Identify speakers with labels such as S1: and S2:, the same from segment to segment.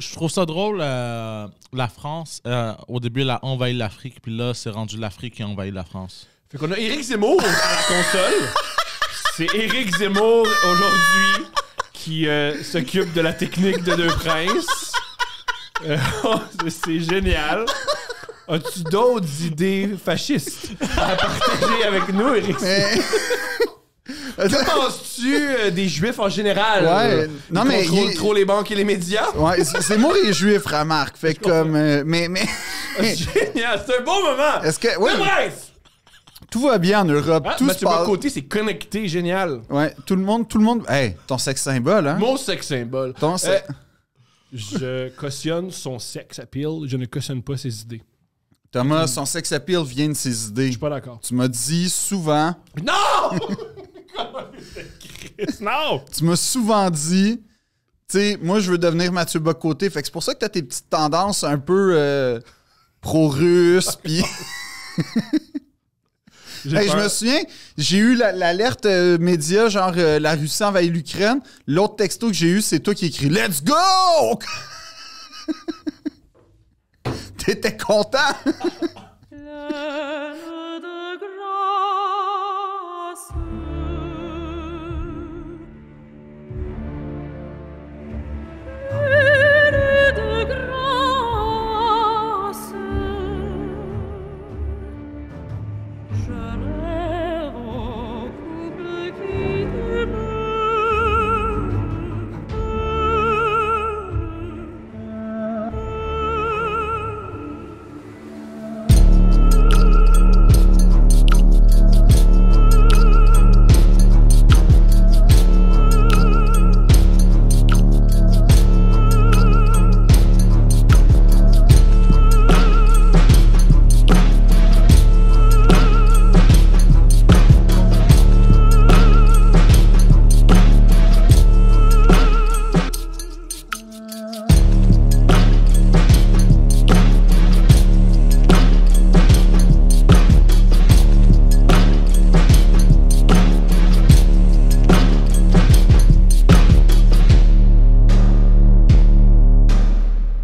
S1: je trouve ça drôle, la France, au début, elle a envahi l'Afrique, puis là, c'est rendu l'Afrique qui a envahi la France.
S2: Fait qu'on a Éric Zemmour à la console. C'est Éric Zemmour, aujourd'hui, qui s'occupe de la technique de Deux Princes. C'est génial. As-tu d'autres idées fascistes à partager avec nous, Éric? Que penses-tu des Juifs en général?
S3: Ouais, non, mais
S2: contrôlent trop les banques et les médias?
S3: Ouais, c'est moi les Juifs, remarque. Fait comme... mais...
S2: Génial, c'est un bon moment!
S3: Est-ce que... Ouais,
S2: Bref!
S3: tout va bien en Europe. Tout
S2: Mathieu
S3: se passe...
S2: Bock-Côté, c'est connecté, génial.
S3: Ouais, tout le monde... Hey, ton sexe symbole, hein?
S2: Mon sex symbole.
S3: Ton
S2: Je cautionne son sex appeal, je ne cautionne pas ses idées.
S3: Thomas, son sex appeal vient de ses idées.
S2: Je suis pas d'accord.
S3: Tu m'as dit souvent...
S2: Non! Non!
S3: Tu m'as souvent dit... Tu sais, moi, je veux devenir Mathieu Bock-Côté. Fait que c'est pour ça que t'as tes petites tendances un peu pro-russe, pis... Hey, je me souviens, j'ai eu l'alerte média, genre la Russie envahit l'Ukraine. L'autre texto que j'ai eu, c'est toi qui écris « Let's go! » T'étais content?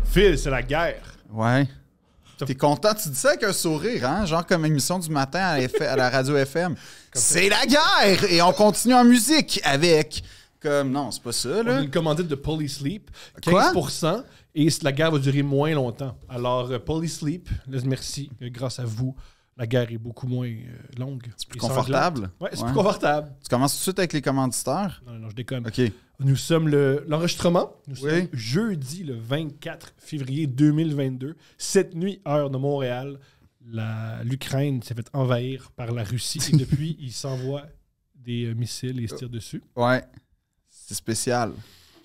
S2: Phil, c'est la guerre.
S3: Ouais. T'es content? Tu dis ça avec un sourire, hein? Genre comme émission du matin à la radio FM. C'est la guerre! Et on continue en musique avec... Comme, non, c'est pas ça,
S2: On a
S3: là.
S2: une commandite de Polysleep,
S3: Quoi?
S2: 15%, et la guerre va durer moins longtemps. Alors, Polysleep, merci, grâce à vous, la guerre est beaucoup moins longue.
S3: C'est plus confortable?
S2: Ouais, c'est plus confortable.
S3: Tu commences tout de suite avec les commanditaires?
S2: Non, je déconne.
S3: OK.
S2: Nous sommes l'enregistrement. Nous
S3: Oui.
S2: sommes jeudi, le 24 février 2022. Cette nuit, heure de Montréal, l'Ukraine s'est fait envahir par la Russie. Et depuis, ils s'envoient des missiles et ils se tirent dessus.
S3: Ouais. C'est spécial.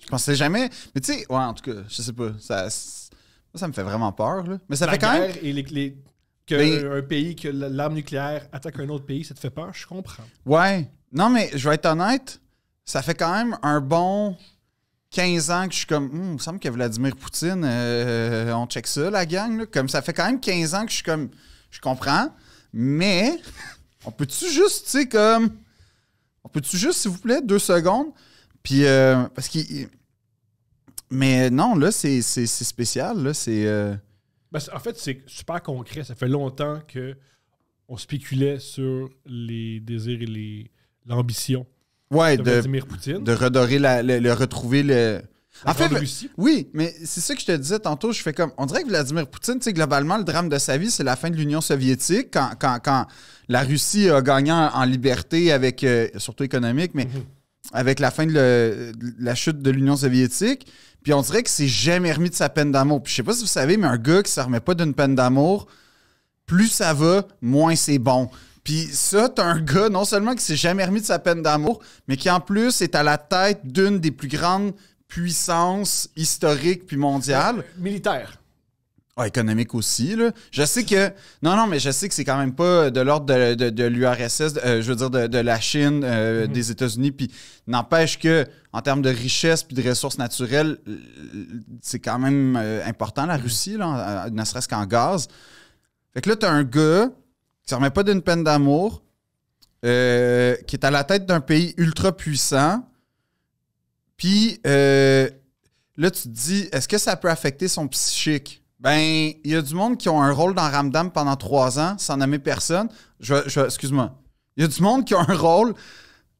S3: Je pensais jamais... Mais tu sais, ouais, en tout cas, je sais pas. Ça me fait vraiment peur, là. Mais ça
S2: La
S3: fait quand même...
S2: guerre et qu'un pays, que l'arme nucléaire attaque un autre pays, ça te fait peur? Je comprends.
S3: Ouais. Non, mais je vais être honnête, ça fait quand même un bon 15 ans que je suis comme... il me semble que Vladimir Poutine, on check ça, la gang. Là. Comme ça fait quand même 15 ans que je suis comme... Je comprends, mais on peut-tu juste, tu sais, comme... On peut-tu juste, s'il vous plaît, 2 secondes? Puis, parce qu'il... Mais non, là, c'est spécial, là, c'est...
S2: En fait, c'est super concret. Ça fait longtemps qu'on spéculait sur les désirs et l'ambition de Vladimir Poutine.
S3: De redorer, retrouver le... En fait,
S2: Russie.
S3: oui, mais c'est ça que je te disais tantôt. Je fais comme... On dirait que Vladimir Poutine, tu sais, globalement, le drame de sa vie, c'est la fin de l'Union soviétique, quand la Russie a gagné en liberté, avec surtout économique, mais avec la fin de la chute de l'Union soviétique. Puis on dirait que c'est jamais remis de sa peine d'amour. Puis je sais pas si vous savez, mais un gars qui se remet pas d'une peine d'amour, plus ça va, moins c'est bon. Puis ça, t'as un gars, non seulement qui s'est jamais remis de sa peine d'amour, mais qui en plus est à la tête d'une des plus grandes puissances historiques puis mondiales.
S2: Militaire.
S3: Ah, économique aussi, là. Je sais que... Non, mais je sais que c'est quand même pas de l'ordre de l'URSS, je veux dire de la Chine, des États-Unis, puis n'empêche que en termes de richesse puis de ressources naturelles, c'est quand même important, la Russie, là, ne serait-ce qu'en gaz. Fait que là, t'as un gars qui ne remet pas d'une peine d'amour, qui est à la tête d'un pays ultra puissant, puis là, tu te dis, est-ce que ça peut affecter son psychique? Ben, il y a du monde qui ont un rôle dans Ramdam pendant 3 ans, sans nommer personne. Excuse-moi. Il y a du monde qui a un rôle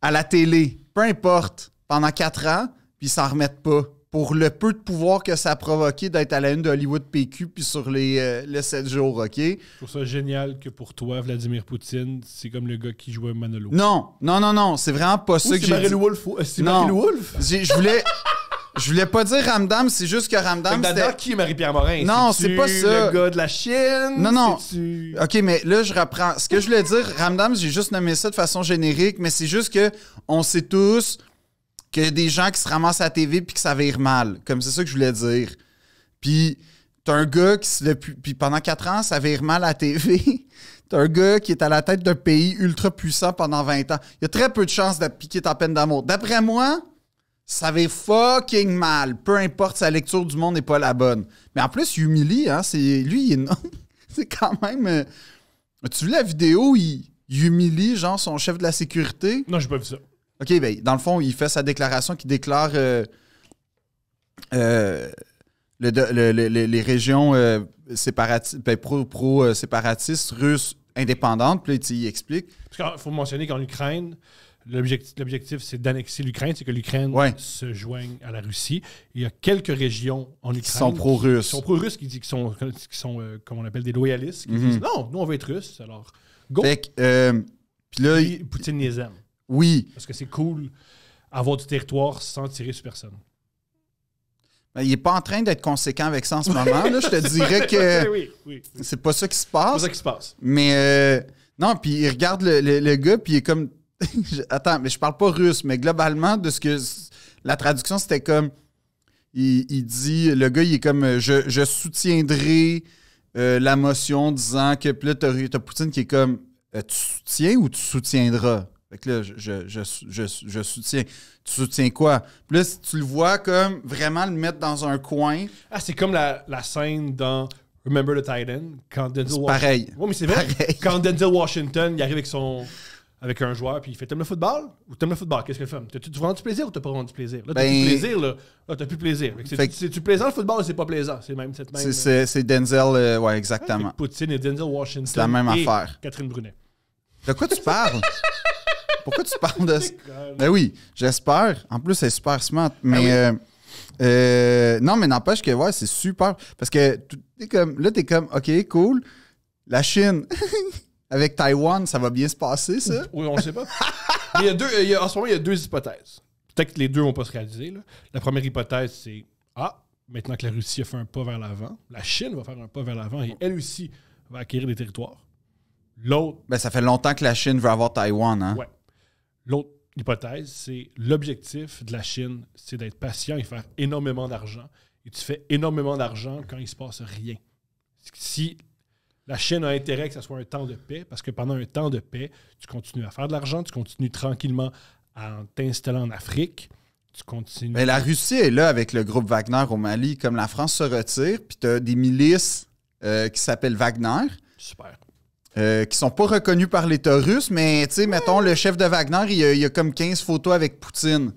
S3: à la télé, peu importe, pendant 4 ans, puis ils s'en remettent pas. Pour le peu de pouvoir que ça a provoqué d'être à la une de Hollywood PQ puis sur les 7 jours, OK?
S2: Je trouve ça génial que pour toi, Vladimir Poutine, c'est comme le gars qui jouait Manolo.
S3: Non, c'est vraiment pas ça que j'ai dit.
S2: C'est Marie-Lou Wolfe?
S3: Je voulais pas dire Ramdam, c'est juste que Ramdam,
S2: c'était... qui est Marie-Pierre Morin?
S3: Non, c'est pas ça.
S2: Le gars de la Chine?
S3: Non.
S2: C'est-tu...
S3: OK, mais là, je reprends. Ce que je voulais dire, Ramdam, j'ai juste nommé ça de façon générique, mais c'est juste que on sait tous qu'il y a des gens qui se ramassent à la TV puis que ça vire mal. Comme c'est ça que je voulais dire. Puis t'as un gars puis pendant 4 ans, ça vire mal à la TV. T'as un gars qui est à la tête d'un pays ultra puissant pendant 20 ans. Il y a très peu de chances de piquer ta peine d'amour. D'après moi, ça va fucking mal. Peu importe, sa lecture du monde n'est pas la bonne. Mais en plus, il humilie, hein. Lui, il est non. C'est quand même... As-tu vu la vidéo où il humilie, genre, son chef de la sécurité?
S2: Non, j'ai pas vu ça.
S3: OK, ben, dans le fond, il fait sa déclaration qui déclare les régions pro-séparatistes russes indépendantes. Puis là, il explique.
S2: Parce qu'il faut mentionner qu'en Ukraine, l'objectif, c'est d'annexer l'Ukraine, c'est que l'Ukraine se joigne à la Russie. Il y a quelques régions en Ukraine
S3: qui sont pro-russes.
S2: Qui sont pro-russes, qui sont comme on appelle des loyalistes, qui disent non, nous, on veut être russes, alors go.
S3: Fait que, puis là,
S2: Poutine les aime.
S3: Oui.
S2: Parce que c'est cool avoir du territoire sans tirer sur personne.
S3: Ben, il n'est pas en train d'être conséquent avec ça en ce moment. Là, je te dirais que
S2: oui.
S3: c'est pas ça qui se passe.
S2: C'est pas ça qui se passe.
S3: Mais non, puis il regarde le gars, puis il est comme... Attends, mais je parle pas russe, mais globalement, de ce que... La traduction, c'était comme... Il dit... Le gars, il est comme... Je soutiendrai la motion disant que... Puis là, t'as Poutine qui est comme... tu soutiens ou tu soutiendras? Fait que là, je soutiens. Tu soutiens quoi? Puis là, tu le vois comme vraiment le mettre dans un coin.
S2: Ah, c'est comme la scène dans Remember the Titan, quand Denzel Washington...
S3: Pareil.
S2: Oui, mais c'est vrai.
S3: Pareil.
S2: Quand Denzel Washington, il arrive avec un joueur, puis il fait « T'aimes le football? Ou t'aimes le football? Qu'est-ce que tu fais? Tu prends du plaisir ou t'as pas vraiment du plaisir? » Là, t'as plus de plaisir, là. Là, t'as plus de plaisir. C'est-tu plaisant, le football, ou c'est pas plaisant? C'est même cette même...
S3: C'est Denzel, ouais, exactement.
S2: Avec Poutine et Denzel Washington.
S3: C'est la même affaire.
S2: Catherine Brunet.
S3: De quoi tu parles? Pourquoi tu parles de ça? Ben oui, j'espère. En plus, c'est super smart. Mais non, mais n'empêche que ouais, c'est super. Parce que t'es comme, OK, cool. La Chine avec Taïwan, ça va bien se passer, ça?
S2: Oui, on ne sait pas. Mais en ce moment, il y a 2 hypothèses. Peut-être que les 2 vont pas se réaliser. Là. La première hypothèse, c'est maintenant que la Russie a fait un pas vers l'avant, la Chine va faire un pas vers l'avant et elle aussi va acquérir des territoires. L'autre...
S3: Ben, ça fait longtemps que la Chine veut avoir Taïwan, hein?
S2: Ouais. L'autre hypothèse, c'est l'objectif de la Chine, c'est d'être patient et faire énormément d'argent. Et tu fais énormément d'argent quand il ne se passe rien. Si la Chine a intérêt que ce soit un temps de paix, parce que pendant un temps de paix, tu continues à faire de l'argent, tu continues tranquillement à t'installer en Afrique, tu continues...
S3: Mais la Russie est là avec le groupe Wagner au Mali. Comme la France se retire, puis tu as des milices qui s'appellent Wagner.
S2: Super.
S3: Qui sont pas reconnus par l'État russe, mais tu sais, mettons, le chef de Wagner, il y a comme 15 photos avec Poutine.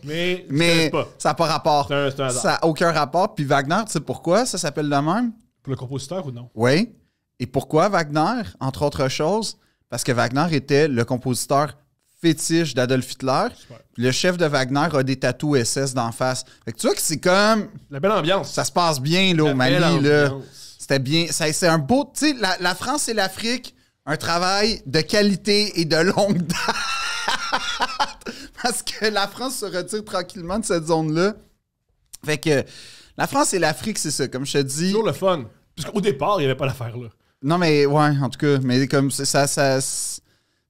S3: mais ça n'a pas rapport.
S2: C'est un hasard.
S3: Ça n'a aucun rapport. Puis Wagner, tu sais pourquoi ça s'appelle de même?
S2: Pour le compositeur ou non?
S3: Oui. Et pourquoi Wagner, entre autres choses? Parce que Wagner était le compositeur fétiche d'Adolf Hitler. Puis le chef de Wagner a des tatous SS d'en face. Fait que tu vois que c'est comme...
S2: La belle ambiance.
S3: Ça se passe bien, là, au Mali, là. C'était bien. C'est un beau... Tu sais, la France et l'Afrique, un travail de qualité et de longue date. Parce que la France se retire tranquillement de cette zone-là. Fait que la France et l'Afrique, c'est ça, comme je te dis.
S2: C'est toujours le fun. Parce qu'au départ, il n'y avait pas l'affaire là.
S3: Non, mais ouais, en tout cas, mais comme ça c'est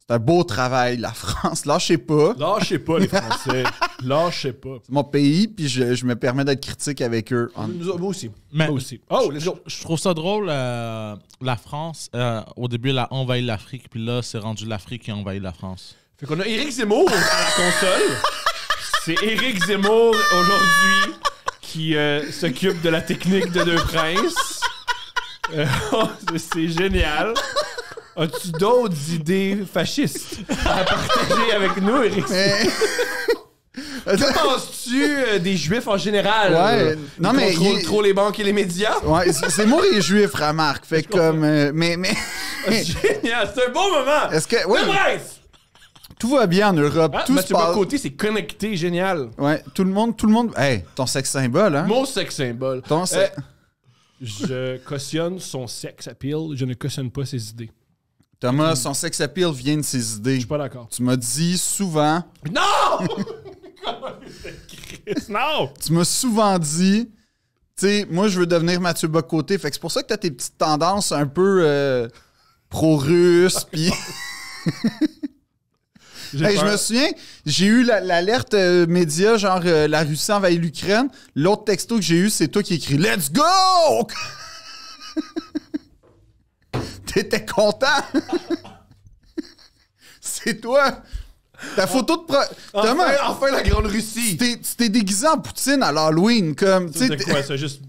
S3: un beau travail, la France. Lâchez pas.
S2: Lâchez pas, les Français. Lâchez pas.
S3: C'est mon pays, puis je me permets d'être critique avec eux.
S2: Moi aussi.
S1: Mais
S2: moi aussi. Oh, let's go.
S1: Je trouve ça drôle, la France, au début, elle a envahi l'Afrique, puis là, c'est rendu l'Afrique qui a envahi la France.
S2: Fait qu'on a Éric Zemmour à la console. C'est Éric Zemmour, aujourd'hui, qui s'occupe de la technique de Deux Princes. C'est génial. As-tu d'autres idées fascistes à partager avec nous, Éric?
S4: Que penses-tu des Juifs en général?
S3: Ouais. Non,
S4: Ils
S3: mais
S4: contrôlent trop les banques et les médias?
S3: Ouais, c'est moi les juifs, remarque. Fait que comme. Mais.
S4: Génial, c'est un bon moment!
S3: Est-ce que. Ouais,
S4: Le prince!
S3: tout va bien en Europe.
S4: Ah,
S3: tout se
S4: Mathieu
S3: passe.
S4: Bock-Côté, c'est connecté, génial.
S3: Ouais, tout le monde. Hey, ton sexe symbole, hein?
S4: Mon sex symbole.
S3: Ton sexe.
S2: Je cautionne son sex appeal, je ne cautionne pas ses idées.
S3: Thomas, son sex appeal vient de ses idées.
S2: Je suis pas d'accord.
S3: Tu m'as dit souvent.
S4: Non!
S2: Non!
S3: Tu m'as souvent dit. Tu sais, moi, je veux devenir Mathieu Bock-Côté. Fait que c'est pour ça que t'as tes petites tendances un peu pro-russes. Puis. Hey, je me souviens, j'ai eu l'alerte média, genre la Russie envahit l'Ukraine. L'autre texto que j'ai eu, c'est toi qui écris Let's go! T'étais content? C'est toi. Ta photo de.
S4: Enfin, la Grande Russie!
S3: Tu t'es déguisé en Poutine à l'Halloween, comme. tu sais,
S2: C'est quoi ça? Juste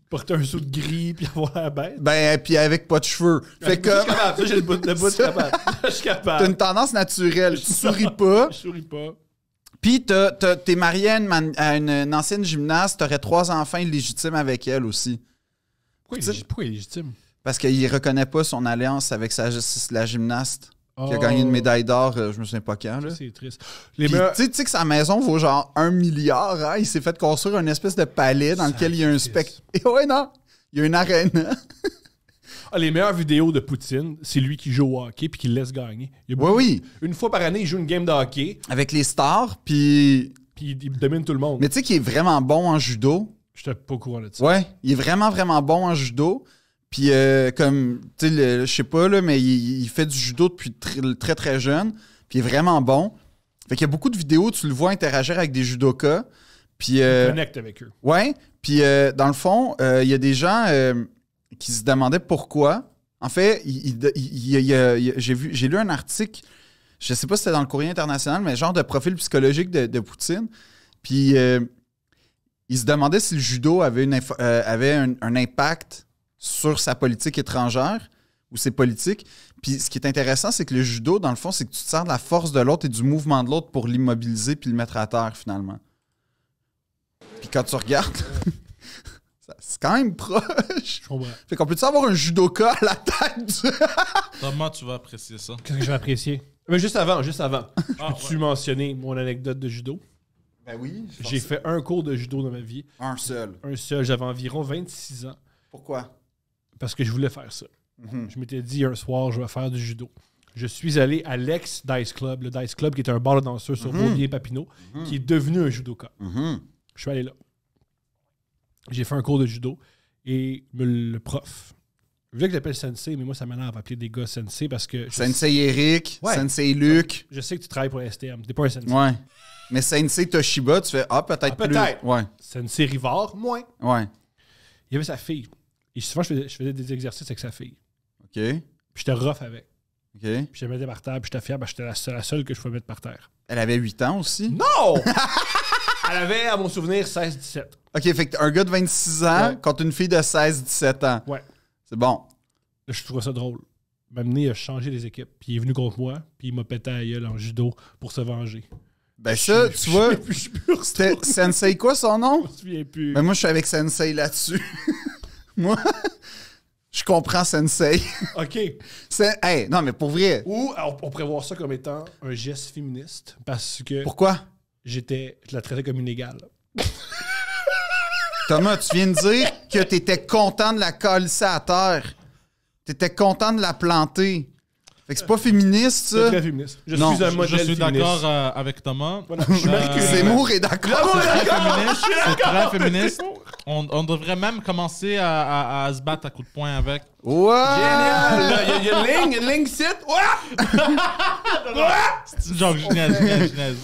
S2: porter un saut de gris puis avoir la bête?
S3: Ben, puis avec pas de cheveux. Fait que.
S4: Je suis capable, ça j'ai le bout de capable. Je suis
S3: T'as
S4: capable.
S3: une tendance naturelle. Tu souris pas.
S2: Je souris pas.
S3: Puis t'es marié à une ancienne gymnaste. T'aurais 3 enfants illégitimes avec elle aussi.
S2: Pourquoi il est légitime?
S3: Parce qu'il reconnaît pas son alliance avec la gymnaste qui a
S2: Oh.
S3: gagné une médaille d'or, je me souviens pas quand. Là.
S2: C'est triste.
S3: Puis, tu sais que sa maison vaut genre 1 milliard. Hein? Il s'est fait construire une espèce de palais dans lequel il y a un spectacle. Et ouais, non. Il y a une arène.
S2: Les meilleures vidéos de Poutine, c'est lui qui joue au hockey puis qui le laisse gagner. Il y a
S3: Oui,
S2: beaucoup-
S3: oui.
S4: Une fois par année, il joue une game de hockey.
S3: Avec les stars, puis.
S2: Puis il domine tout le monde.
S3: Mais tu sais qu'il est vraiment bon en judo.
S2: J'étais pas au courant de ça.
S3: Ouais, il est vraiment, vraiment bon en judo. Puis, comme, tu sais, je sais pas, là, mais il fait du judo depuis très, très jeune. Puis, il est vraiment bon. Fait qu'il y a beaucoup de vidéos, tu le vois interagir avec des judokas. Puis,
S2: Il connecte avec eux.
S3: ouais. Puis, dans le fond, il y a des gens qui se demandaient pourquoi. En fait, j'ai lu un article, je sais pas si c'était dans le Courrier international, mais genre de profil psychologique de Poutine. Puis, il se demandait si le judo avait, un impact sur sa politique étrangère ou ses politiques. Puis ce qui est intéressant, c'est que le judo, dans le fond, c'est que tu te sers de la force de l'autre et du mouvement de l'autre pour l'immobiliser puis le mettre à terre, finalement. Puis quand tu regardes, c'est quand même proche.
S2: Je comprends.
S3: Fait qu'on peut-tu avoir un judoka à la tête?
S1: Comment tu vas apprécier ça?
S2: Qu'est-ce que je vais apprécier? Mais juste avant.
S1: Ah,
S2: Peux-tu mentionner mon anecdote de judo?
S3: Ben oui.
S2: J'ai fait un cours de judo dans ma vie.
S3: un seul.
S2: Un seul. J'avais environ 26 ans
S3: Pourquoi?
S2: parce que je voulais faire ça.
S3: Mhm.
S2: Je m'étais dit un soir, je vais faire du judo. Je suis allé à l'ex-Dice Club, le Dice Club qui est un bar de danseurs sur Beaulieu-Papineau, qui est devenu un judoka.
S3: Mhm.
S2: Je suis allé là. J'ai fait un cours de judo et le prof, je veux que j'appelle Sensei, mais moi ça m'énerve d'appeler des gars Sensei parce que
S3: Sensei Eric,
S2: Ouais.
S3: Sensei Luc.
S2: je sais que tu travailles pour STM. T'es pas un Sensei.
S3: Ouais. Mais Sensei Toshiba, tu fais peut-être plus.
S4: peut-être.
S3: Ouais.
S2: Sensei Rivard, moins.
S3: Ouais.
S2: Il y avait sa fille. Et souvent, je faisais des exercices avec sa fille.
S3: OK.
S2: Puis j'étais rough avec.
S3: OK.
S2: Puis je la mettais par terre, puis j'étais fier, parce que j'étais la seule que je pouvais mettre par terre.
S3: Elle avait 8 ans aussi.
S4: Non! Elle avait, à mon souvenir, 16-17.
S3: OK, fait que un gars de 26 ans
S2: Ouais.
S3: contre une fille de 16-17 ans.
S2: Ouais.
S3: C'est bon.
S2: Là, je trouvais ça drôle. Il m'a amené à changer les équipes. Puis il est venu contre moi, puis il m'a pété à la gueule en judo pour se venger.
S3: Ben ça, tu vois,
S2: Je suis plus
S3: c'était Sensei quoi son nom?
S2: Je me souviens plus.
S3: Ben moi, je suis avec Sensei là-dessus. Moi, je comprends Sensei.
S2: OK.
S3: Hey, non, mais pour vrai,
S2: Ou on pourrait voir ça comme étant un geste féministe parce que
S3: pourquoi?
S2: je la traitais comme une égale.
S3: Thomas, tu viens de dire que t'étais content de la calisser à terre. T'étais content de la planter. Fait que c'est pas féministe,
S2: C'est
S3: ça.
S2: très féministe. Je
S3: Non,
S2: suis un modèle
S1: Je suis
S2: féministe.
S1: d'accord avec Thomas.
S2: Voilà, je suis Marie Curie.
S3: Zemmour est d'accord.
S1: C'est très féministe. C'est très féministe. On devrait même commencer à se battre à coups de poing avec.
S3: Ouais!
S4: Génial! Là, Il y a une ligne site. Ouais!
S1: C'est une joke, je niaise.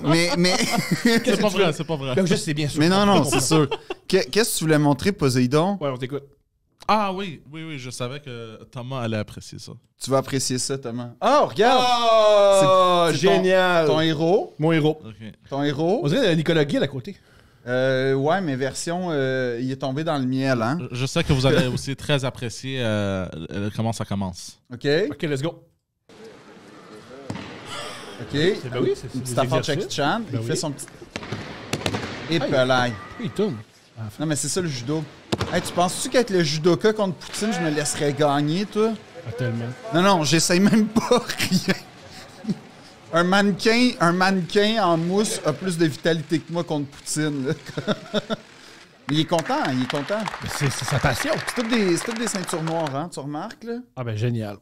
S3: Mais, mais,
S1: C'est pas vrai, c'est pas vrai.
S4: Donc, je sais bien sûr.
S3: mais non, c'est sûr. Qu'est-ce que tu voulais montrer, Poséidon?
S2: Ouais, on t'écoute.
S1: Ah oui, je savais que Thomas allait apprécier ça.
S3: Tu vas apprécier ça, Thomas. Oh, regarde!
S4: Oh,
S3: C'est
S4: génial!
S3: Ton héros.
S2: Mon héros.
S1: Ok.
S3: Ton héros.
S4: On dirait Nicolas Guil à côté.
S3: Ouais, mais version, il est tombé dans le miel, hein?
S1: Je sais que vous allez aussi très apprécier comment ça commence.
S3: OK?
S2: OK, let's go.
S3: OK.
S2: Ben oui, c'est
S3: Une
S2: des
S3: petite affaire de Jackie
S2: exercices.
S3: Chan.
S2: Ben
S3: Il fait
S2: oui.
S3: son petit... Et pelaille.
S2: Oui, il tourne.
S3: Non, mais c'est ça le judo. Hey, tu penses-tu qu'avec le judoka contre Poutine, je me laisserais gagner, toi?
S2: Ah, tellement.
S3: Non, j'essaye même pas rien. Un mannequin en mousse a plus de vitalité que moi contre Poutine. Là. Mais il est content.
S2: C'est sa passion.
S3: C'est toutes des ceintures noires, hein, tu remarques, là?
S2: Ah ben génial.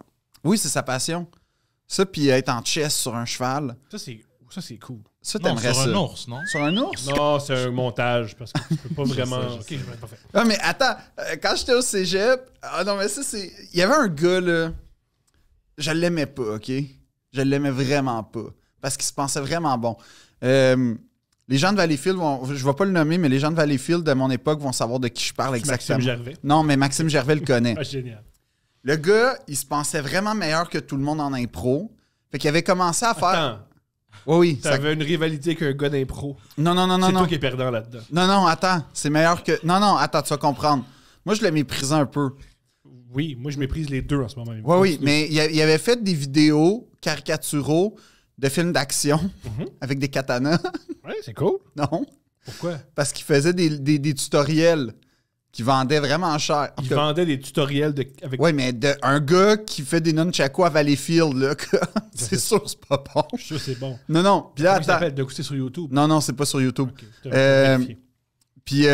S3: Oui, c'est sa passion. Ça, puis être en chess sur un cheval.
S2: Ça, c'est cool.
S3: Ça,
S1: Non,
S3: t'aimerais
S1: sur
S3: ça.
S1: un ours, non?
S3: Sur un ours?
S2: Non, c'est un montage parce que tu peux pas vraiment...
S1: Je sais.
S2: Ok, je vais pas faire.
S3: Ah, mais attends, quand j'étais au cégep, ah non, mais ça, c'est. Il y avait un gars, là. Je l'aimais pas, OK? Je l'aimais vraiment pas. Parce qu'il se pensait vraiment bon. Les gens de Valleyfield vont. Je vais pas le nommer, mais les gens de Valleyfield de mon époque vont savoir de qui je parle exactement.
S2: Maxime Gervais.
S3: Non, mais Maxime Gervais le connaît.
S2: Ah, génial.
S3: Le gars, il se pensait vraiment meilleur que tout le monde en impro. Fait qu'il avait commencé à faire.
S2: Attends,
S3: Oui. Ça...
S2: t'avais une rivalité avec un gars d'impro.
S3: Non.
S2: C'est toi qui es perdant là-dedans.
S3: Non, attends. C'est meilleur que. Non, attends, tu vas comprendre. Moi, je le méprisais un peu.
S2: Oui, moi je méprise les deux en ce moment.
S3: Oui, mais il avait fait des vidéos caricaturaux de films d'action avec des katanas.
S2: Ouais, c'est cool.
S3: Non,
S2: Pourquoi?
S3: parce qu'il faisait des tutoriels qui vendaient vraiment cher.
S2: Il vendait des tutoriels avec...
S3: Oui, mais un gars qui fait des nunchaku à Valleyfield, là, c'est sûr que c'est pas bon.
S2: Je suis sûr que c'est bon.
S3: Non. Puis là,
S2: Comment ça
S3: attends.
S2: s'appelle? De c'est sur YouTube.
S3: Non, c'est pas sur YouTube.
S2: Ok, je vais vérifier.
S3: Puis,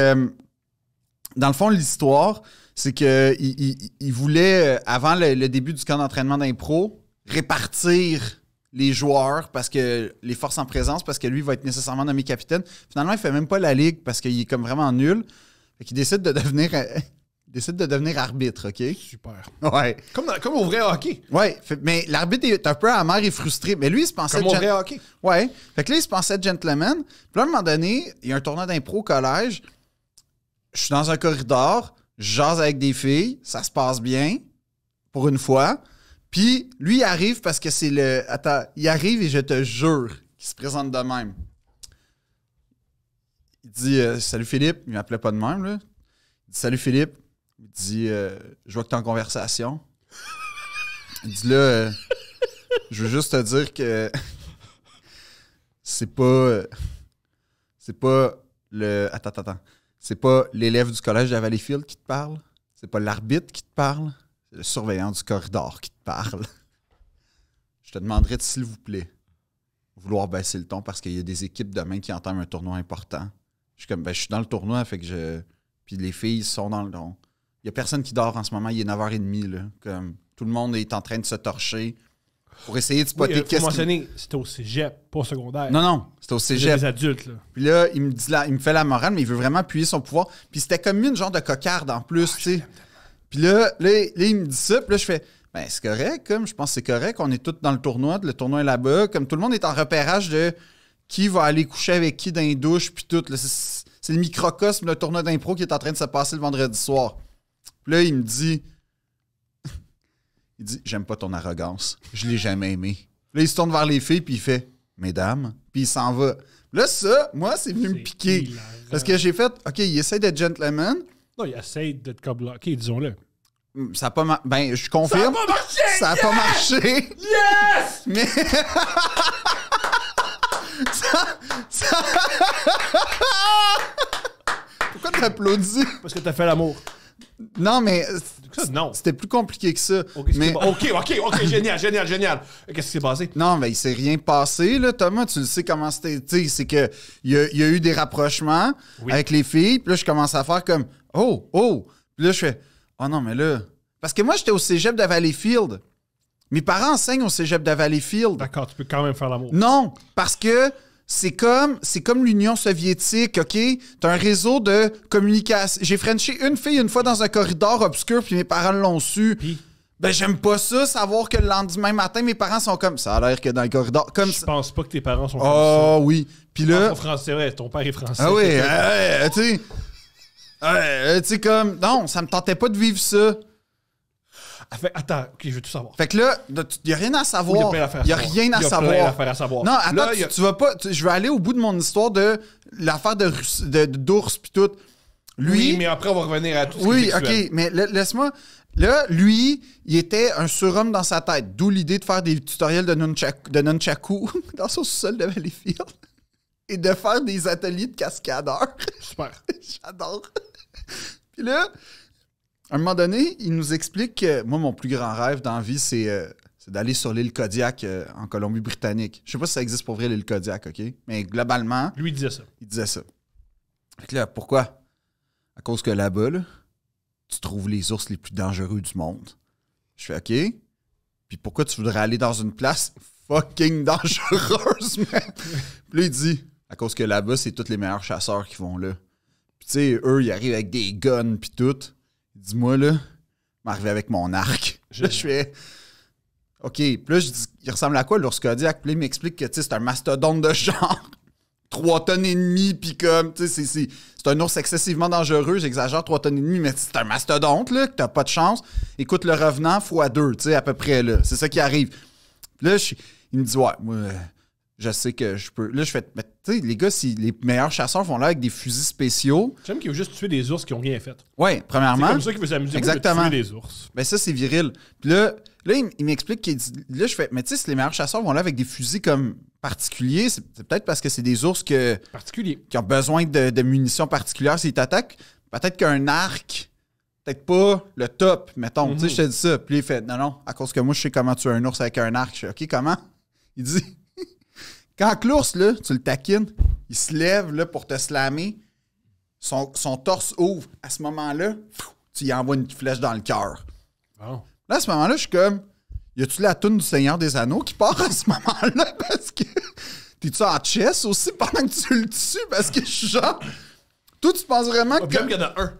S3: dans le fond, l'histoire, c'est que il voulait, avant le début du camp d'entraînement d'impro, répartir les joueurs parce que les forces en présence, parce que lui va être nécessairement nommé capitaine. Finalement, il fait même pas la ligue parce qu'il est comme vraiment nul. Fait qu'il décide de devenir arbitre, OK?
S2: Super.
S3: Ouais.
S2: Comme au vrai hockey.
S3: Ouais, mais l'arbitre est un peu amer et frustré. Mais lui, il se pensait...
S2: Comme au vrai hockey.
S3: Ouais. Fait que là, il se pensait gentleman. Puis là, à un moment donné, il y a un tournoi d'impro au collège. Je suis dans un corridor, je jase avec des filles, ça se passe bien, pour une fois. Puis lui, il arrive parce que c'est le... Attends, il arrive et je te jure qu'il se présente de même. Il dit « Salut Philippe », il m'appelait pas de même, là. Il dit « Salut Philippe ». Il dit « Je vois que t'es en conversation ». Il dit là, je veux juste te dire que c'est pas le... Attends. C'est pas l'élève du collège de Valleyfield qui te parle. C'est pas l'arbitre qui te parle. C'est le surveillant du corridor qui te parle. Je te demanderais, s'il vous plaît, vouloir baisser le ton parce qu'il y a des équipes demain qui entament un tournoi important. Je suis comme, je suis dans le tournoi, fait que je... Puis les filles sont dans le... Il y a personne qui dort en ce moment, il est 9h30, là. Comme, tout le monde est en train de se torcher pour essayer de spotter
S2: Oui, faut mentionner, c'était au cégep, pas au secondaire.
S3: Non, c'était au
S2: C'était
S3: cégep.
S2: des adultes, là.
S3: Puis là, il me fait la morale, mais il veut vraiment appuyer son pouvoir. Puis c'était comme une genre de cocarde en plus, tu sais. Puis là, il me dit ça, puis là, je fais, ben c'est correct, comme, je pense que c'est correct, on est tous dans le tournoi est là-bas, comme tout le monde est en repérage de qui va aller coucher avec qui dans les douches, puis tout. Là, c'est le microcosme, le tournoi d'impro qui est en train de se passer le vendredi soir. Puis là, il me dit, j'aime pas ton arrogance, je l'ai jamais aimé. Là, il se tourne vers les filles, puis il fait, mesdames, puis il s'en va. Là, ça, moi, c'est venu me piquer.
S2: Hilarant.
S3: Parce que j'ai fait, OK, il essaie d'être gentleman.
S2: Non, il essaie d'être comme bloqué, disons-le.
S3: Ça a pas marché. Ben, je confirme. Ça a pas marché!
S2: Yes!
S3: Mais. Pourquoi t'applaudis?
S2: Parce que t'as fait l'amour.
S3: Non, mais.
S2: Ça, non.
S3: C'était plus compliqué que ça.
S2: OK,
S3: mais...
S2: OK, génial. Qu'est-ce qui s'est passé?
S3: Non, mais il s'est rien passé, là, Thomas. Tu le sais comment c'était. Tu sais, c'est que il y a eu des rapprochements avec les filles. Puis là, je commence à faire comme Oh! Puis là, je fais oh non, mais là. Parce que moi, j'étais au cégep de Valleyfield. Mes parents enseignent au cégep de Valleyfield.
S2: D'accord, tu peux quand même faire l'amour.
S3: Non, parce que c'est comme l'Union soviétique, OK? T'as un réseau de communication. J'ai frenché une fille une fois dans un corridor obscur, puis mes parents l'ont su.
S2: Puis?
S3: Ben, j'aime pas ça, savoir que le lendemain matin, mes parents sont comme... Ça a l'air que dans le corridor... Comme
S2: Je pense pas que tes parents sont
S3: oh, oui. Puis
S2: comme ça.
S3: là...
S2: Pas français, c'est vrai, ton père est français.
S3: Ah oui, tu sais... tu sais, comme... Non, ça me tentait pas de vivre ça.
S2: Attends, OK, je veux tout savoir.
S3: Fait que là, il y a rien à savoir.
S2: Il y a plein d'affaires à
S3: Il y a
S2: savoir.
S3: rien à
S2: Il y a
S3: savoir.
S2: plein d'affaires à savoir.
S3: Non, attends,
S2: Là,
S3: tu vas pas... je vais aller au bout de mon histoire de l'affaire d'ours pis tout. Lui,
S4: Oui, mais après, on va revenir à tout ce qui
S3: oui,
S4: est sexuel.
S3: OK, mais laisse-moi... Là, lui, il était un surhomme dans sa tête, d'où l'idée de faire des tutoriels de nunchaku dans son sous-sol de Valleyfield et de faire des ateliers de cascadeurs.
S2: Super.
S3: J'adore. Puis là, à un moment donné, il nous explique que moi, mon plus grand rêve dans la vie, c'est d'aller sur l'île Kodiak en Colombie-Britannique. Je sais pas si ça existe pour vrai, l'île Kodiak, OK? Mais globalement,
S2: Lui, il disait ça.
S3: il disait ça. Fait que là, pourquoi? À cause que là-bas, là, tu trouves les ours les plus dangereux du monde. Je fais OK. Puis pourquoi tu voudrais aller dans une place fucking dangereuse, man? Puis là, il dit, à cause que là-bas, c'est tous les meilleurs chasseurs qui vont là. Puis tu sais, eux, ils arrivent avec des guns puis tout. Il dit, moi, là, m'arriver avec mon arc. Là, je fais... OK. Puis là, je dis, il ressemble à quoi, l'ours Kodiak? Puis là, il m'explique que, tu sais, c'est un mastodonte de genre 3 tonnes et demie, puis comme, tu sais, c'est un ours excessivement dangereux, j'exagère, 3 tonnes et demie, mais c'est un mastodonte, là, que t'as pas de chance. Écoute, le revenant x2, tu sais, à peu près, là. C'est ça qui arrive. Puis là, il me dit, ouais, moi, je sais que je peux. Là, je fais, mais tu sais, les gars, si les meilleurs chasseurs vont là avec des fusils spéciaux.
S2: J'aime qu'il veut juste tuer des ours qui ont rien fait.
S3: Ouais,
S2: C'est
S3: premièrement.
S2: comme ça qu'il veut s'amuser.
S3: Exactement.
S2: De tuer des ours.
S3: Ben ça, c'est viril. Puis là il m'explique qu'il dit... Là, je fais... Mais tu sais, si les meilleurs chasseurs vont là avec des fusils comme particuliers, c'est peut-être parce que c'est des ours qui
S2: Particulier.
S3: ont besoin de munitions particulières s'ils t'attaquent. Peut-être qu'un arc, peut-être pas le top, mettons. Tu sais, je te dis ça. Puis il fait, non, à cause que moi, je sais comment tuer un ours avec un arc. Je fais, OK, comment? Il dit, quand l'ours, là, tu le taquines, il se lève là, pour te slammer, son torse ouvre. À ce moment-là, tu y envoies une flèche dans le cœur.
S2: Bon.
S3: Là, à ce moment-là, je suis comme, y a-tu la toune du Seigneur des Anneaux qui part à ce moment-là? Parce que t'es-tu en chess aussi pendant que tu le tues? Parce que je suis genre... Toi, tu penses vraiment que...
S2: J'aime qu'il y en a un.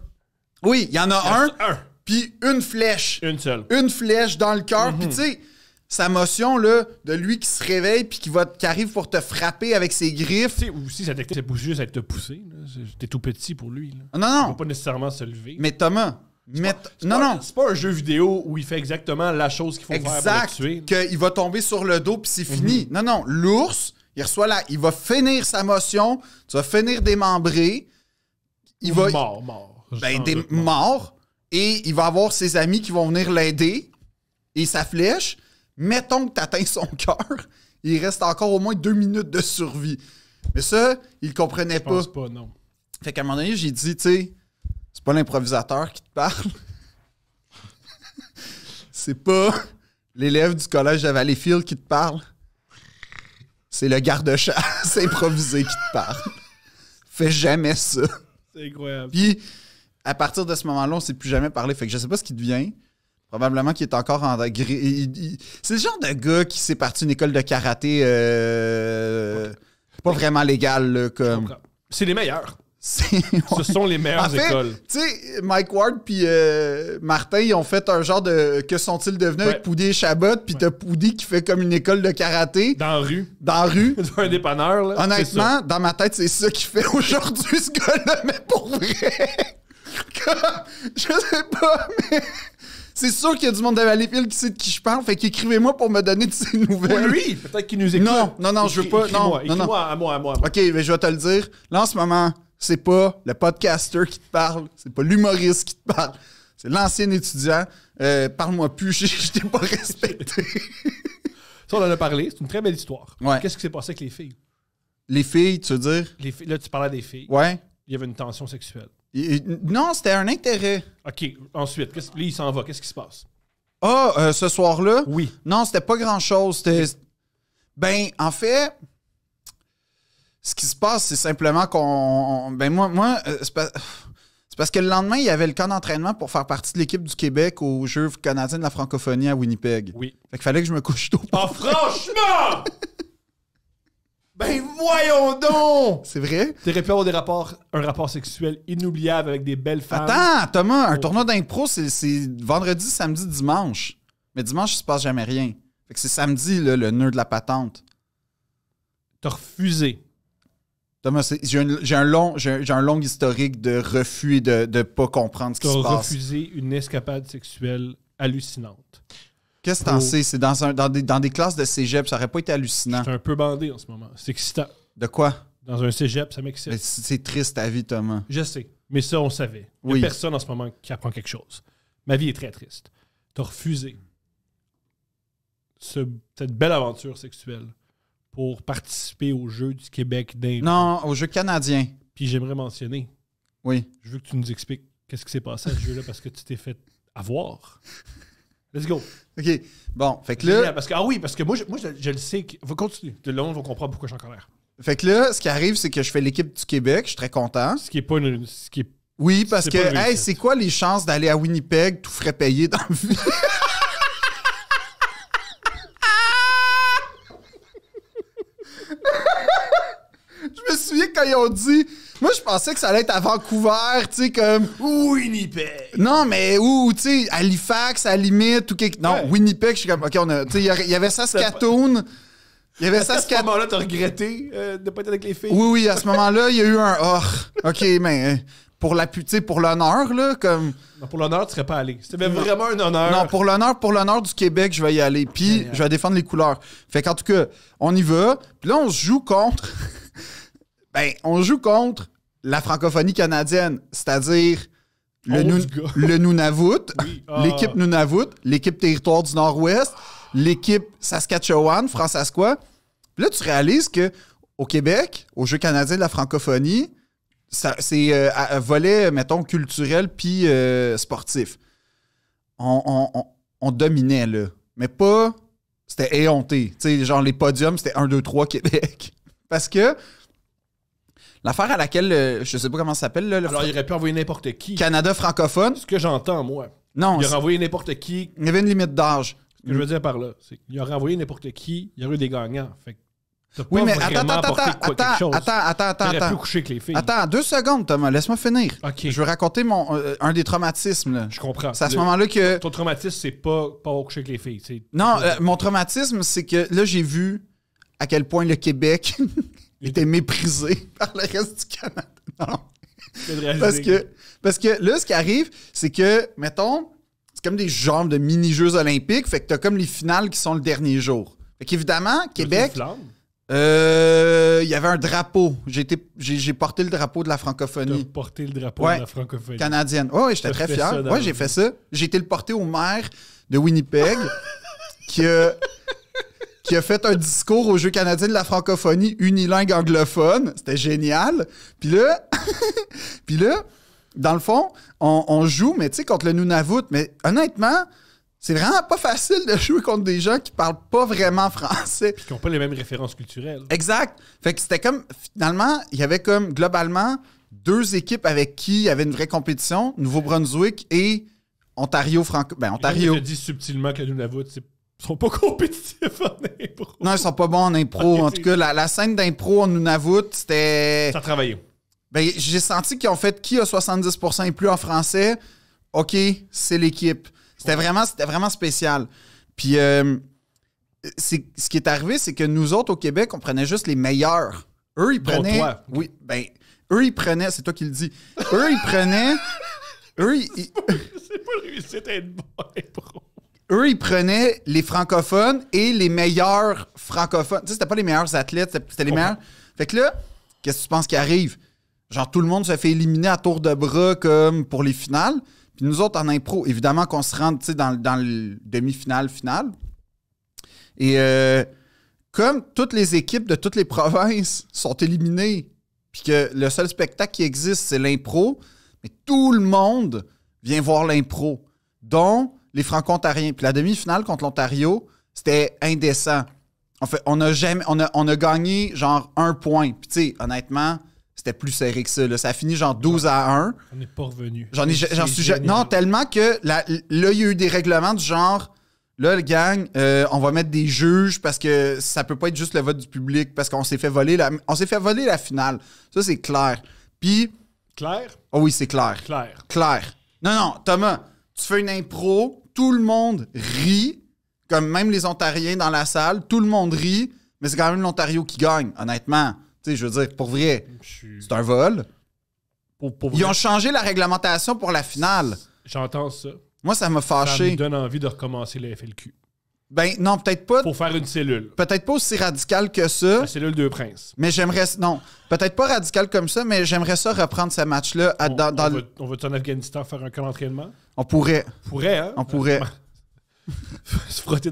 S3: Oui, il y en a
S2: Un.
S3: puis une flèche.
S2: Une seule.
S3: Une flèche dans le cœur. Puis tu sais, sa motion, là, de lui qui se réveille puis qui arrive pour te frapper avec ses griffes.
S2: Tu sais, aussi, sa technique, c'est juste à te pousser. T'es tout petit pour lui. Là.
S3: Non,
S2: Il va
S3: non.
S2: pas nécessairement se lever.
S3: Mais Thomas...
S2: Non. C'est pas un jeu vidéo où il fait exactement la chose qu'il faut faire
S3: Exact.
S2: pour le tuer.
S3: Qu'il va tomber sur le dos puis c'est fini. Non, l'ours, il va finir sa motion, tu vas finir démembré. Il va...
S2: Mort.
S3: Ben, mort. Et il va avoir ses amis qui vont venir l'aider. Et sa flèche, mettons que tu atteins son cœur, il reste encore au moins 2 minutes de survie. Mais ça, il le comprenait
S2: Je
S3: pas.
S2: pense pas, non.
S3: Fait qu'à un moment donné, j'ai dit, tu sais, c'est pas l'improvisateur qui te parle. C'est pas l'élève du collège de Valleyfield qui te parle. C'est le garde-chasse improvisé qui te parle. Fais jamais ça.
S2: C'est incroyable.
S3: Puis, à partir de ce moment-là, on s'est plus jamais parlé. Fait que je sais pas ce qu'il devient. Probablement qu'il est encore en... C'est le genre de gars qui s'est parti une école de karaté pas vraiment légale, là, comme...
S2: C'est les meilleurs.
S3: C'est...
S2: Ce sont les meilleures
S3: En fait,
S2: écoles.
S3: tu sais, Mike Ward puis Martin, ils ont fait un genre de « Que sont-ils devenus » avec Poudy et Chabot, puis t'as Poudy qui fait comme une école de karaté
S2: Dans la rue.
S3: dans la rue.
S2: Dans un dépanneur, là.
S3: Honnêtement, dans ma tête, c'est ça qu'il fait aujourd'hui, ce gars-là, mais pour vrai. Je sais pas, mais... C'est sûr qu'il y a du monde de Valleyfield qui sait de qui je parle, fait qu'écrivez-moi pour me donner de ces nouvelles.
S2: Pour lui, peut-être qu'il nous écoute.
S3: Non, je veux pas. Non.
S2: Écris-moi, à moi.
S3: OK, mais je vais te le dire. Là, en ce moment, c'est pas le podcaster qui te parle, c'est pas l'humoriste qui te parle, c'est l'ancien étudiant. Parle-moi plus, je t'ai pas respecté.
S2: Ça, on en a parlé, c'est une très belle histoire.
S3: Ouais.
S2: Qu'est-ce qui s'est passé avec les filles?
S3: Les filles, tu veux dire?
S2: Les filles, là, tu parlais des filles.
S3: Ouais.
S2: Il y avait une tension sexuelle.
S3: Non, c'était un intérêt.
S2: OK, ensuite, là, il s'en va. Qu'est-ce qui se passe?
S3: Ah, ce soir-là?
S2: Oui.
S3: Non, c'était pas grand-chose. C'était... Ben, en fait, ce qui se passe, c'est simplement qu'on... Ben, moi c'est parce que le lendemain, il y avait le camp d'entraînement pour faire partie de l'équipe du Québec aux Jeux canadiens de la francophonie à Winnipeg.
S2: Oui.
S3: Fait qu'il fallait que je me couche tôt.
S2: Oh, franchement! Ben voyons donc!
S3: C'est vrai?
S2: T'aurais pu avoir un rapport sexuel inoubliable avec des belles femmes.
S3: Attends, Thomas, un tournoi d'impro, c'est vendredi, samedi, dimanche. Mais dimanche, il se passe jamais rien. Fait que c'est samedi, là, le nœud de la patente.
S2: T'as refusé.
S3: Thomas, j'ai un long historique de refus et de pas comprendre ce qui
S2: T'as
S3: se passe.
S2: refusé une escapade sexuelle hallucinante.
S3: Qu'est-ce que t'en sais? C'est dans des classes de cégep, ça aurait pas été hallucinant.
S2: J'étais un peu bandé en ce moment. C'est excitant.
S3: De quoi?
S2: Dans un cégep, ça m'excite.
S3: C'est triste ta vie, Thomas.
S2: Je sais. Mais ça, on savait. Il n'y a
S3: Oui.
S2: personne en ce moment qui apprend quelque chose. Ma vie est très triste. Tu as refusé cette belle aventure sexuelle pour participer aux Jeux du Québec d'impro.
S3: Non, au jeu canadien.
S2: Puis j'aimerais mentionner,
S3: Oui.
S2: je veux que tu nous expliques qu'est-ce qui s'est passé à ce jeu-là parce que tu t'es fait avoir. Let's go.
S3: OK. Bon, fait que
S2: Génial,
S3: là,
S2: parce que moi, je le sais. Va continuer. De là, on va comprendre pourquoi je suis en colère.
S3: ce qui arrive, c'est que je fais l'équipe du Québec. Je suis très content.
S2: Ce qui est pas une. Ce qui est...
S3: Oui, parce
S2: C'est
S3: que,
S2: pas une
S3: hey,
S2: réussite.
S3: c'est quoi les chances d'aller à Winnipeg tout frais payé dans le vie? Je me souviens quand ils ont dit... Moi, je pensais que ça allait être à Vancouver, tu sais, comme...
S2: Winnipeg!
S3: Non, mais où, tu sais, Halifax, à la limite, ou quelque... Non,
S2: Ouais.
S3: Winnipeg, je suis comme... OK, on a... Tu sais, il y avait Saskatoon. Il y avait
S2: À ce
S3: Saskatoon.
S2: moment-là, t'as regretté de ne pas être avec les filles?
S3: Oui, oui, à ce moment-là, il y a eu un... Oh, OK, mais pour la tu sais, pour l'honneur, là, comme...
S2: Non, pour l'honneur, tu serais pas allé. C'était vraiment un honneur.
S3: Non, pour l'honneur du Québec, je vais y aller. Puis, je vais défendre les couleurs. Fait qu'en tout cas, on y va. Puis là, on se joue contre... on joue contre la francophonie canadienne, c'est-à-dire le Nunavut,
S2: Oui.
S3: l'équipe Nunavut, l'équipe Territoire du Nord-Ouest, l'équipe Saskatchewan, Françaisquois. Puis là, tu réalises que au Québec, aux Jeux canadiens de la francophonie, c'est volet, mettons, culturel puis sportif. On dominait, là. Mais pas... C'était éhonté. Tu sais, genre, les podiums, c'était 1, 2, 3 Québec. Parce que l'affaire à laquelle, je sais pas comment ça s'appelle, là,
S2: Alors, il aurait pu envoyer n'importe qui.
S3: Canada francophone,
S2: Ce que j'entends, moi.
S3: non,
S2: Il aurait envoyé n'importe qui.
S3: il y avait une limite d'âge.
S2: Ce que je veux dire par là, c'est qu'il aurait envoyé n'importe qui, il y aurait eu des gagnants. Fait que t'as
S3: Oui,
S2: pas
S3: mais
S2: vraiment apporté quelque chose.
S3: attends.
S2: T'aurais pu coucher avec les filles.
S3: Attends, 2 secondes, Thomas, laisse-moi finir.
S2: OK.
S3: Je veux raconter un des traumatismes, là.
S2: Je comprends.
S3: C'est à ce moment-là que...
S2: Ton traumatisme, c'est pas avoir couché avec les filles. C'est...
S3: Non, mon traumatisme, c'est que là, j'ai vu à quel point le Québec était méprisé par le reste du Canada. Non.
S2: C'est de réaliser
S3: Parce que là, ce qui arrive, c'est que, mettons, c'est comme des genres de mini-jeux olympiques, fait que t'as comme les finales qui sont le dernier jour. Fait qu'évidemment, Québec,
S2: Une flamme.
S3: il y avait un drapeau. J'ai porté le drapeau de la
S2: T'as
S3: francophonie
S2: porté le drapeau
S3: Ouais.
S2: de la francophonie.
S3: canadienne. Ouais, j'étais
S2: T'as
S3: très
S2: fait
S3: fier.
S2: ça dans
S3: Ouais,
S2: la
S3: j'ai
S2: vie.
S3: fait ça. J'ai été le porter au maire de Winnipeg qui a fait un discours aux Jeux canadiens de la francophonie unilingue anglophone. C'était génial. Puis là, dans le fond, on joue, mais tu sais, contre le Nunavut. Mais honnêtement, c'est vraiment pas facile de jouer contre des gens qui parlent pas vraiment français.
S2: Qui n'ont pas les mêmes références culturelles.
S3: Exact. Fait que c'était comme, finalement, il y avait comme, globalement, 2 équipes avec qui il y avait une vraie compétition, Nouveau-Brunswick et Ontario.
S2: Ontario. Je te dis subtilement que le Nunavut, ils sont pas compétitifs en impro.
S3: Non, ils sont pas bons en impro.
S2: Ok,
S3: En tout cas, la scène d'impro en Nunavut, c'était...
S2: Ça a travaillé.
S3: Ben, j'ai senti qu'ils ont fait qui a 70% et plus en français. OK, c'est l'équipe. C'était vraiment spécial. Puis, ce qui est arrivé, c'est que nous autres, au Québec, on prenait juste les meilleurs. Eux, ils
S2: Dont
S3: prenaient...
S2: toi.
S3: Oui, ben, eux, ils prenaient... C'est toi qui le dis. Eux, ils prenaient...
S2: C'est pas le réussite à être bon en impro.
S3: Eux, ils prenaient les francophones et les meilleurs francophones. Tu sais, c'était pas les meilleurs athlètes, c'était les meilleurs. Fait que là, qu'est-ce que tu penses qui arrive? Genre, tout le monde se fait éliminer à tour de bras comme pour les finales. Puis nous autres, en impro, évidemment qu'on se rend, tu sais, dans le demi-finale, finale. Et comme toutes les équipes de toutes les provinces sont éliminées, puis que le seul spectacle qui existe, c'est l'impro, mais tout le monde vient voir l'impro, dont les Franco-Ontariens. Puis la demi-finale contre l'Ontario, c'était indécent. En fait, on a gagné genre 1 point. Puis tu sais, honnêtement, c'était plus serré que ça. Là. Ça a fini genre 12-1.
S2: On n'est pas revenu.
S3: Non, tellement que là, il y a eu des règlements du genre, là, le gang, on va mettre des juges parce que ça peut pas être juste le vote du public parce qu'on s'est fait voler la finale. Ça, c'est clair. Puis...
S2: Claire?
S3: Oh oui, c'est clair. Clair. Non, Thomas, tu fais une impro, tout le monde rit, comme même les Ontariens dans la salle, tout le monde rit, mais c'est quand même l'Ontario qui gagne, honnêtement. Tu sais, je veux dire, pour vrai, c'est un vol. Ils ont changé la réglementation pour la finale.
S2: J'entends ça.
S3: Moi, ça m'a
S2: Ça me
S3: fâché.
S2: donne envie de recommencer le FLQ.
S3: Ben non, peut-être pas.
S2: Pour faire une cellule.
S3: Peut-être pas aussi radical que ça.
S2: La cellule deux princes.
S3: Mais j'aimerais. Non, peut-être pas radical comme ça, mais j'aimerais ça reprendre ce match-là.
S2: On va-tu en Afghanistan faire un camp d'entraînement?
S3: On pourrait.
S2: On pourrait, hein?
S3: On pourrait.
S2: Se frotter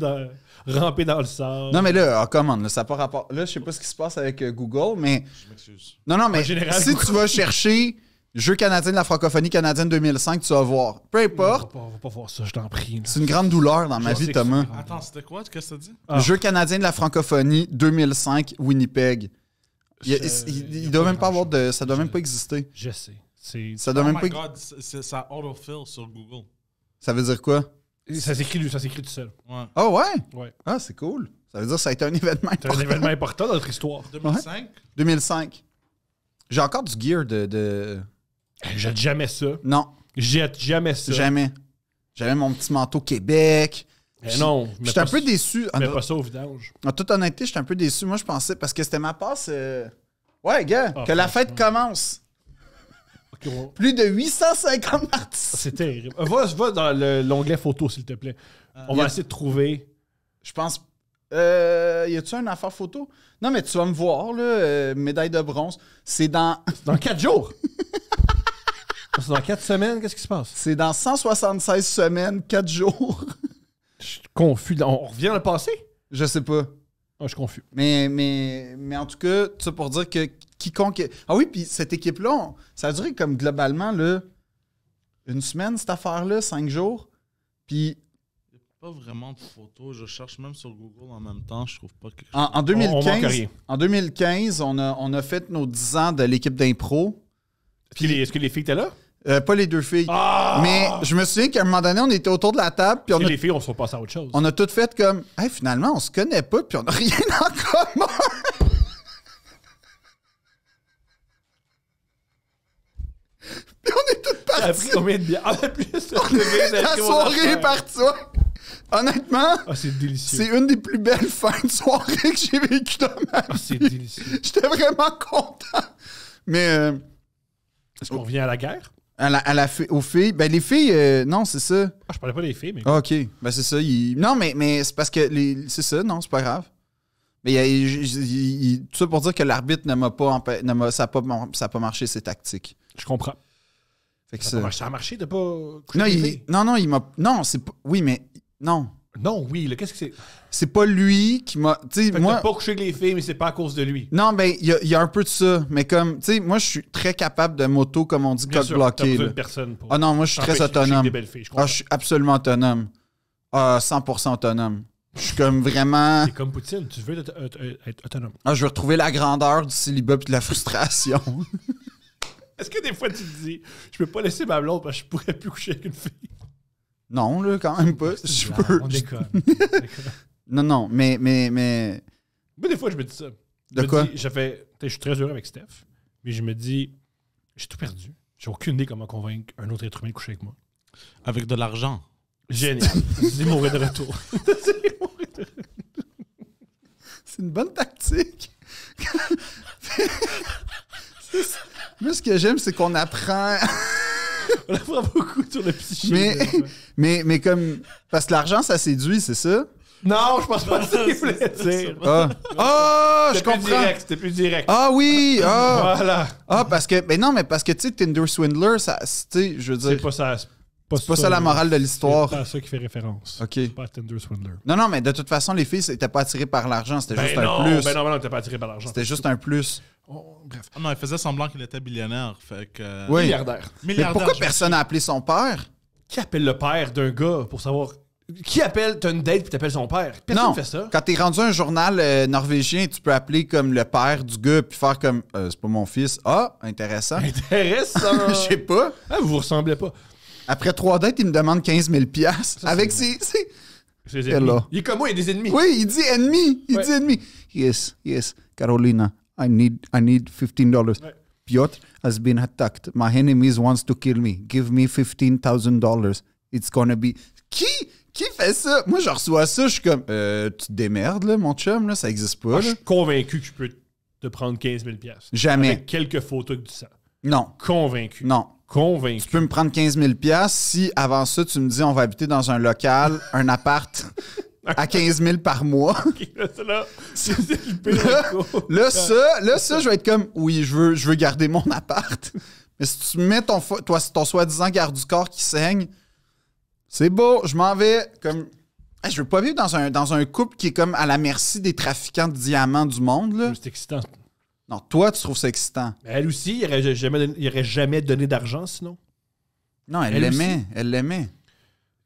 S2: ramper dans le sable.
S3: Non, mais là, commande, ça n'a pas rapport. Là, je sais pas ce qui se passe avec Google, mais.
S1: Je m'excuse.
S3: Non, mais
S2: En général,
S3: si tu vas chercher Jeux canadiens de la francophonie canadienne 2005, tu vas voir. Peu importe.
S2: On va pas voir ça, je t'en prie. Là.
S3: C'est une grande douleur dans ma
S2: Je
S3: vie,
S2: sais que
S3: Thomas.
S2: c'est-
S1: Attends, c'était quoi? Qu'est-ce que t'as dit?
S2: Ah.
S3: Jeux canadiens de la francophonie 2005, Winnipeg. Il doit même pas avoir de. Ça doit même pas exister.
S2: Je sais. C'est...
S3: Ça doit
S1: Oh
S3: même
S1: my
S3: pas.
S1: God, ça autofill sur Google.
S3: Ça veut dire quoi?
S2: Ça s'écrit tout seul.
S1: Ouais.
S3: Ah ouais?
S2: Ouais.
S3: Ah, c'est cool. Ça veut dire que ça a été un événement
S2: C'est un
S3: important.
S2: événement important dans notre histoire.
S1: 2005?
S3: 2005. J'ai encore du gear de...
S2: Jette jamais ça.
S3: Non,
S2: Jette jamais ça.
S3: jamais. J'avais mon petit manteau Québec.
S2: Mais non. mets
S3: J'étais un
S2: pas
S3: peu
S2: ça-
S3: déçu.
S2: Mets pas ça au vidange.
S3: En toute honnêteté, j'étais un peu déçu. Moi, je pensais, parce que c'était ma passe... Ouais, gars,
S2: Ah,
S3: que la fête commence.
S2: Ok,
S3: Plus de 850 participants.
S2: c'est terrible. Va dans l'onglet photo, s'il te plaît. On va essayer de trouver.
S3: Je pense... y a-tu une affaire photo? Non, mais tu vas me voir, là, médaille de bronze. C'est dans...
S2: Dans 4 jours. C'est dans 4 semaines, qu'est-ce qui se passe?
S3: C'est dans 176 semaines, 4 jours.
S2: Je suis confus. On revient dans le passé?
S3: Je sais pas.
S2: Ah, je suis confus.
S3: Mais en tout cas, tout ça pour dire que quiconque... Ah oui, puis cette équipe-là, ça a duré comme globalement, là, une semaine, cette affaire-là, 5 jours. Puis
S1: Pas vraiment de photos. Je cherche même sur Google en même temps. Je trouve pas quelque chose.
S3: en
S2: On manque
S3: 2015,
S2: rien.
S3: en 2015, on a fait nos 10 ans de l'équipe d'impro.
S2: Est-ce que les filles étaient là?
S3: Pas les deux filles.
S2: Ah!
S3: Mais je me souviens qu'à un moment donné, on était autour de la table, puis
S2: Parce que les filles, on se fait passer à autre chose.
S3: on a tout fait comme hey, finalement, on se connaît pas, puis on a rien en commun. Puis on est toutes
S2: Ça a
S3: parties.
S2: pris combien de bières? Ah, plus,
S3: La soirée est partie. Honnêtement,
S2: Ah, c'est délicieux.
S3: c'est une des plus belles fins de soirée que j'ai vécues dans ma
S2: Ah, c'est
S3: vie.
S2: délicieux.
S3: J'étais vraiment content. Mais
S2: Est-ce qu'on revient à la guerre?
S3: aux filles, ben les filles, non, c'est ça.
S2: Ah, je parlais pas des filles, mais...
S3: Ah, OK. Ben, c'est ça. Non, mais c'est parce que c'est ça. Non, c'est pas grave. Mais tout ça pour dire que l'arbitre ne m'a pas... Ça n'a pas marché, ses tactiques.
S2: Je comprends.
S3: Fait que
S2: Ça a marché de pas coucher
S3: Non,
S2: avec les filles?
S3: non, il m'a... Non, c'est pas... Oui, mais... Non.
S2: Non, oui, là, qu'est-ce que c'est?
S3: C'est pas lui qui m'a... Tu sais,
S2: Fait que
S3: moi...
S2: t'as pas couché avec les filles, mais c'est pas à cause de lui.
S3: Non, ben, il y a un peu de ça. Mais comme... Tu sais, moi, je suis très capable de moto, comme on dit,
S2: Bien
S3: code
S2: sûr, t'as
S3: bloqué.
S2: besoin
S3: Là.
S2: de personne pour...
S3: Ah non, moi, je suis très
S2: t'empêcher de coucher avec
S3: autonome.
S2: des belles filles, je comprends.
S3: Ah, je suis absolument autonome. Ah, 100% autonome. Je suis comme vraiment...
S2: C'est comme Poutine, tu veux être autonome.
S3: Ah, je veux retrouver la grandeur du célibat et de la frustration.
S2: Est-ce que des fois tu te dis, je peux pas laisser ma blonde parce que je pourrais plus coucher avec une fille?
S3: Non, là, quand même pas. Je peux...
S2: On déconne.
S3: Non, mais...
S2: Moi, des fois, je me dis ça.
S3: De quoi?
S2: Je suis très heureux avec Steph, mais je me dis, j'ai tout perdu. J'ai aucune idée comment convaincre un autre être humain de coucher avec moi.
S1: Avec de l'argent.
S2: Génial. C'est mon de retour.
S3: C'est une bonne tactique. Moi, ce que j'aime, c'est qu'on apprend...
S2: On apprend beaucoup sur le psychisme.
S3: mais comme... Parce que l'argent, ça séduit, c'est ça?
S2: Non, je pense pas que ça qu'il voulait dire.
S3: Ah, je
S2: C'était plus
S3: comprends.
S2: direct, c'était plus direct.
S3: Ah oui, ah.
S2: Voilà.
S3: Ah, parce que... Mais non, mais parce que, tu sais, Tinder Swindler, ça... Tu sais, je veux
S2: C'est
S3: dire...
S2: pas ça.
S3: C'est pas ça la morale de l'histoire.
S2: C'est pas à ça qui fait référence.
S3: OK.
S2: C'est pas à Tinder Swindler.
S3: Non, mais de toute façon, les filles, n'étaient pas attirées par l'argent. C'était juste un plus.
S2: Ben non, t'es pas attiré par l'argent.
S3: C'était juste un plus.
S2: Bref.
S1: Ah non, il faisait semblant qu'il était billionnaire. Fait que...
S3: Oui.
S2: Milliardaire.
S3: Mais
S1: Milliardaire,
S3: pourquoi
S1: je
S3: personne n'a appelé son père?
S2: Qui appelle le père d'un gars pour savoir... Qui appelle... T'as une date puis t'appelles son père? Personne
S3: Non.
S2: fait ça.
S3: Quand t'es rendu un journal norvégien, tu peux appeler comme le père du gars puis faire comme c'est pas mon fils. Ah, intéressant.
S2: Intéressant.
S3: Je sais pas.
S2: Ah, vous vous ressemblez pas.
S3: Après 3 dates, il me demande 15 000 avec
S2: c'est
S3: ses...
S2: C'est des ennemis.
S3: Hello.
S2: Il est comme moi, il y a des ennemis.
S3: Oui, il dit ennemi. Il
S2: Ouais.
S3: dit ennemi. Yes, Carolina, I need $15.
S2: Ouais.
S3: Piotr has been attacked. My enemies wants to kill me. Give me $15,000. It's gonna be... Qui fait ça? Moi, je reçois ça, je suis comme... tu te démerdes, là, mon chum, là, ça existe pas,
S2: Moi,
S3: là.
S2: je suis convaincu que je peux te prendre 15 000
S3: Jamais.
S2: Avec quelques photos avec du sang.
S3: Non,
S2: Convaincu.
S3: non.
S2: Convaincu.
S3: Tu peux me prendre 15 000 si, avant ça, tu me dis on va habiter dans un local, un appart à 15 000 par mois.
S2: Là, c'est le pire.
S3: Là, ça, je vais être comme, oui, je veux garder mon appart. Mais si tu mets ton soi-disant garde du corps qui saigne, c'est beau, je m'en vais. Comme, je veux pas vivre dans un couple qui est comme à la merci des trafiquants de diamants du monde, là.
S2: C'est excitant.
S3: Non, toi, tu trouves ça excitant.
S2: Elle aussi, il aurait jamais donné d'argent sinon.
S3: Non, elle l'aimait.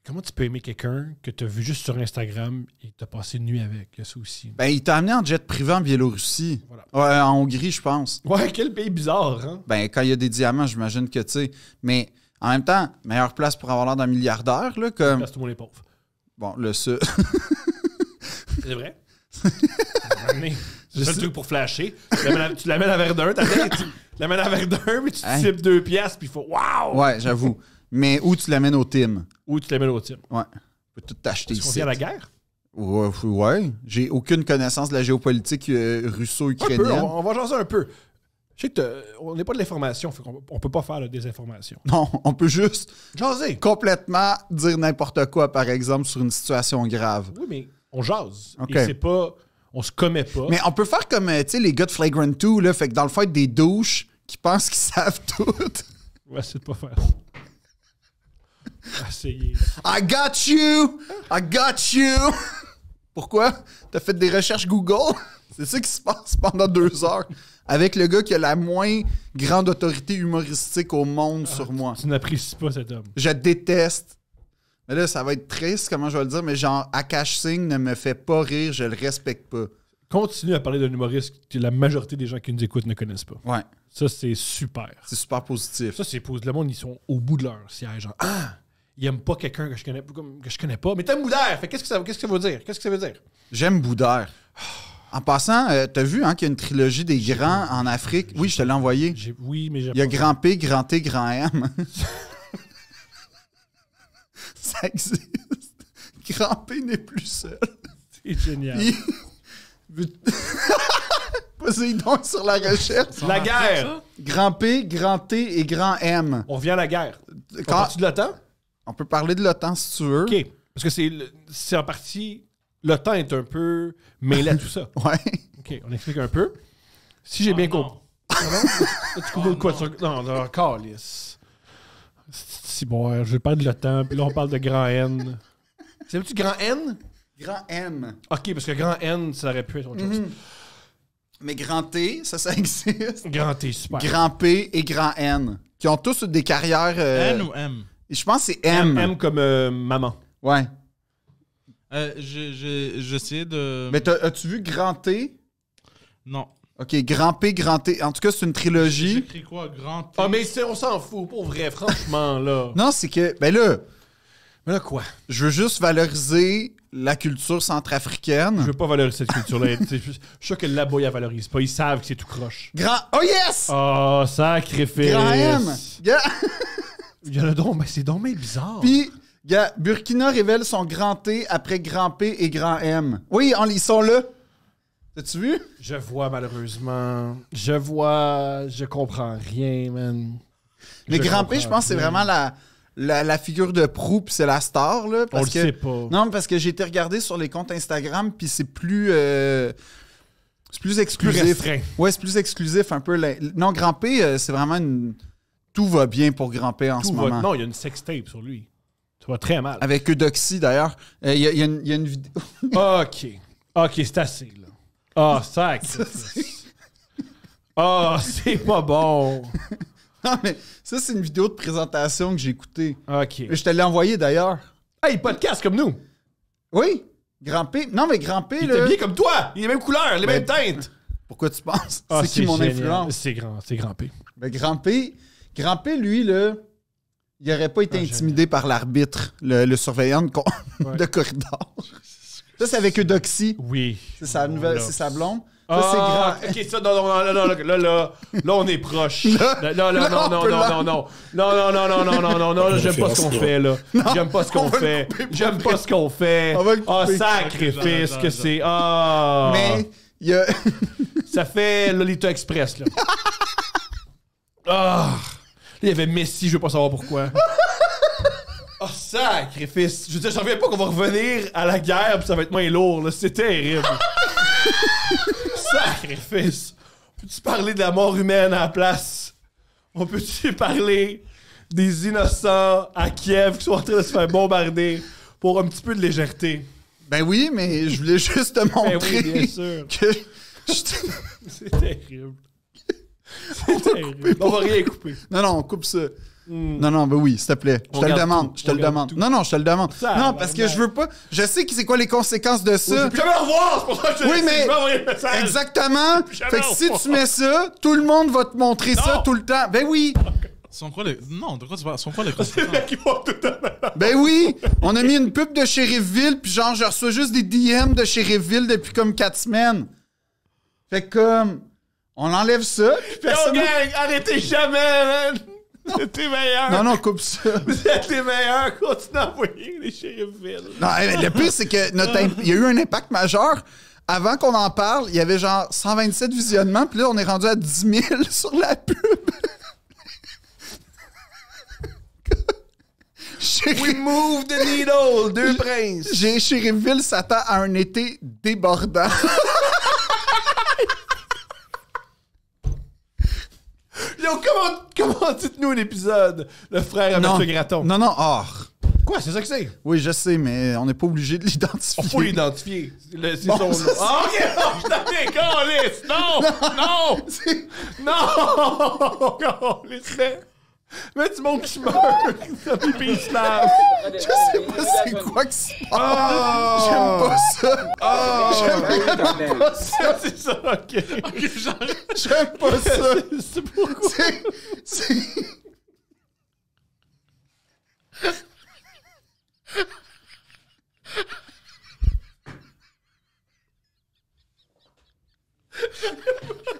S2: Comment tu peux aimer quelqu'un que tu as vu juste sur Instagram et que tu as passé une nuit avec? Il y a ça aussi.
S3: Ben, il t'a amené en jet privé en Biélorussie.
S2: Voilà.
S3: Ouais, en Hongrie, je pense.
S2: Ouais, quel pays bizarre, hein?
S3: Ben, quand il y a des diamants, j'imagine que, tu sais. Mais en même temps, meilleure place pour avoir l'air d'un milliardaire, là, comme.
S2: Parce que tout le monde est pauvre.
S3: Bon, le ça.
S2: C'est vrai? C'est ça le truc pour flasher. Tu l'amènes à Verdun, tu l'amènes à Verdun, mais tu te types 2 piastres, puis il faut waouh!
S3: Ouais, j'avoue. Mais où tu l'amènes au team?
S2: Ou tu l'amènes au team.
S3: Ouais. Tu peux tout t'acheter
S2: Est-ce qu'on
S3: ici.
S2: vient à la guerre?
S3: Ouais. J'ai aucune connaissance de la géopolitique
S2: Un
S3: russo-ukrainienne.
S2: peu, on va jaser un peu. Je sais que on n'est pas de l'information, on peut pas faire de désinformation.
S3: Non, on peut juste
S2: Jaser!
S3: complètement dire n'importe quoi, par exemple, sur une situation grave.
S2: Oui, mais on jase.
S3: OK.
S2: Et c'est pas... On se commet pas.
S3: Mais on peut faire comme, tu sais, les gars de Flagrant 2, là, fait que dans le fait des douches qui pensent qu'ils savent tout.
S2: On va essayer de pas faire. Essayer.
S3: I got you! I got you! Pourquoi? T'as fait des recherches Google? C'est ça qui se passe pendant 2 heures. Avec le gars qui a la moins grande autorité humoristique au monde sur moi.
S2: Tu n'apprécies pas cet homme.
S3: Je déteste. Mais là, ça va être triste, comment je vais le dire, mais genre, Akash Singh ne me fait pas rire, je le respecte pas.
S2: Continue à parler d'un humoriste que la majorité des gens qui nous écoutent ne connaissent pas.
S3: Ouais,
S2: Ça, c'est super.
S3: c'est super positif.
S2: Ça, c'est pour le monde, ils sont au bout de leur siège. Genre, ils aiment pas quelqu'un que je connais pas. Mais t'aimes Boudère! Fait qu'est-ce que ça veut dire? Qu'est-ce que ça veut dire?
S3: J'aime Boudère. En passant, t'as vu hein, qu'il y a une trilogie des grands en Afrique? Oui, je te l'ai envoyé.
S2: Oui, mais j'ai
S3: Il y a
S2: pas-
S3: Grand P, Grand T, Grand M. Ça existe. Grand P n'est plus seul.
S2: C'est génial.
S3: Poséidon est sur la recherche.
S2: La guerre!
S3: Grand P, Grand T et Grand M.
S2: On revient à la guerre.
S3: Quand-
S2: Quand tu de l'OTAN?
S3: On peut parler de l'OTAN si tu veux.
S2: OK. Parce que c'est en partie... L'OTAN est un peu mêlé à tout ça.
S3: Ouais.
S2: OK, on explique un peu. Si j'ai bien compris... Tu couvres quoi? Non, encore, lisse. Si bon, je vais parler de l'OTAN, puis là, on parle de grand N. C'est-tu grand N?
S3: Grand M.
S2: OK, parce que grand N, ça aurait pu être autre chose.
S3: Mais Grand T, ça existe.
S2: Grand T, super.
S3: Grand P et Grand N. Qui ont tous des carrières.
S1: N ou M?
S3: Je pense que c'est M.
S2: M comme maman.
S3: Ouais.
S1: J'essayais de...
S3: Mais as-tu vu Grand T?
S1: Non.
S3: OK, Grand P, Grand T. En tout cas, c'est une trilogie.
S1: J'écris quoi? Grand T?
S2: Ah, mais on s'en fout, pour vrai, franchement, là.
S3: Non, c'est que. Ben là,
S2: Mais là, quoi?
S3: je veux juste valoriser la culture centrafricaine.
S2: Je veux pas valoriser cette culture-là. Je suis sûr que là-bas, ils la valorisent pas. Ils savent que c'est tout croche.
S3: Grand. Oh yes!
S2: Oh, sacrifice!
S3: Grand M! Gars.
S2: Il y en a donc, mais c'est donc bien bizarre.
S3: Puis, gars, Burkina révèle son Grand T après Grand P et Grand M. Oui, ils sont là. T'as-tu vu?
S2: Je vois, malheureusement. Je comprends rien, man.
S3: Mais Grand P, je pense que c'est vraiment la figure de proue, puis c'est la star, là.
S2: On
S3: Parce
S2: le
S3: que,
S2: sait pas.
S3: non, parce que j'ai été regardé sur les comptes Instagram, puis c'est plus exclusif.
S2: restreint.
S3: Ouais, c'est plus exclusif, un peu. Non, Grand P, c'est vraiment une... Tout va bien pour Grand P en ce moment.
S2: Non, il y a une sextape sur lui. Ça va très mal.
S3: Avec Eudoxie, d'ailleurs. Il y a une vidéo...
S2: OK, c'est assez, là. Ah, sacrifice. Ah, c'est pas bon.
S3: Non, mais ça, c'est une vidéo de présentation que j'ai écoutée.
S2: OK.
S3: Je te l'ai envoyée, d'ailleurs.
S2: Hey, podcast comme nous.
S3: Oui, Grand P. Non, mais Grand P,
S2: Il
S3: là...
S2: est bien comme toi. Il est les mêmes couleurs, les mêmes teintes.
S3: Pourquoi tu penses?
S2: Ah,
S3: c'est qui mon
S2: génial.
S3: influence?
S2: C'est grand P.
S3: Ben, Grand P, lui, là, il n'aurait pas été intimidé par l'arbitre, le surveillant de corridor. Ça, c'est avec Eudoxie.
S2: Oui.
S3: C'est sa nouvelle,
S2: Là.
S3: c'est sa blonde. Ça,
S2: Ah,
S3: c'est Grand...
S2: OK, ça, là, on est proche. Là, non, j'aime pas ce qu'on fait, là. J'aime pas ce qu'on fait. J'aime pas ce qu'on fait.
S3: On va le
S2: Ah,
S3: couper.
S2: sacrifice que c'est. Ah.
S3: Mais, il y a...
S2: Ça fait Lolita Express, là. Ah. Là, il y avait Messi, je veux pas savoir pourquoi. Oh, sacrifice! Je veux dire, j'en reviens pas qu'on va revenir à la guerre pis ça va être moins lourd, là. C'est terrible. Sacrifice! Peux-tu parler de la mort humaine à la place? On peut-tu parler des innocents à Kiev qui sont en train de se faire bombarder pour un petit peu de légèreté?
S3: Ben oui, mais je voulais juste te montrer
S2: Ben oui, bien sûr.
S3: que...
S2: C'est terrible. C'est terrible. On va rien couper.
S3: Non, on coupe ça. Non, ben oui, s'il te plaît. Je
S2: On
S3: te le
S2: garde
S3: demande.
S2: tout.
S3: Je te
S2: On
S3: le
S2: garde
S3: demande.
S2: tout.
S3: Non, je te le demande.
S2: Ça,
S3: Non, parce que je veux pas... Je sais que c'est quoi les conséquences de
S2: Je
S3: ça.
S2: veux plus jamais revoir, c'est pour ça que je
S3: Oui, mais...
S2: je vais envoyer le message.
S3: Exactement.
S2: jamais
S3: Fait que si
S2: revoir.
S3: tu mets ça, tout le monde va te montrer ça
S2: Non.
S3: tout le temps. Ben oui.
S1: Sont quoi les... Non, de quoi tu parles? Sont quoi les
S2: C'est
S1: conséquences?
S2: vrai qu'ils vont tout le temps.
S3: Ben oui. On a mis une pub de Sheriffville, puis genre, je reçois juste des DM de Sheriffville depuis comme 4 semaines. Fait que comme... On enlève ça, puis
S2: Yo,
S3: personne...
S2: gang, arrêtez jamais, man! C'était meilleur!
S3: Non, coupe ça.
S2: Vous êtes les meilleurs! Continuez à envoyer les Sheriffville!
S3: Non, mais le pire, c'est que il y a eu un impact majeur. Avant qu'on en parle, il y avait genre 127 visionnements, puis là, on est rendu à 10 000 sur la pub.
S2: We move the needle! Deux princes!
S3: J'ai Sheriffville s'attend à un été débordant.
S2: Yo, comment dites-nous un épisode? Le frère à
S3: Non.
S2: Mathieu Graton.
S3: Non, oh.
S2: Quoi, c'est ça que c'est?
S3: Oui, je sais, mais on n'est pas obligé de l'identifier.
S2: On faut l'identifier. C'est
S3: Bon,
S2: son
S3: ça,
S2: nom. Ah, ok, non, je t'avais calisse! Non! Non! Calisse, mais du monde qui meurt! Ça pipi slave!
S3: Je sais pas c'est quoi que c'est. J'aime pas ça. J'aime pas ça.
S2: C'est ça, ok.
S3: J'aime pas ça.
S2: C'est pourquoi?
S3: C'est...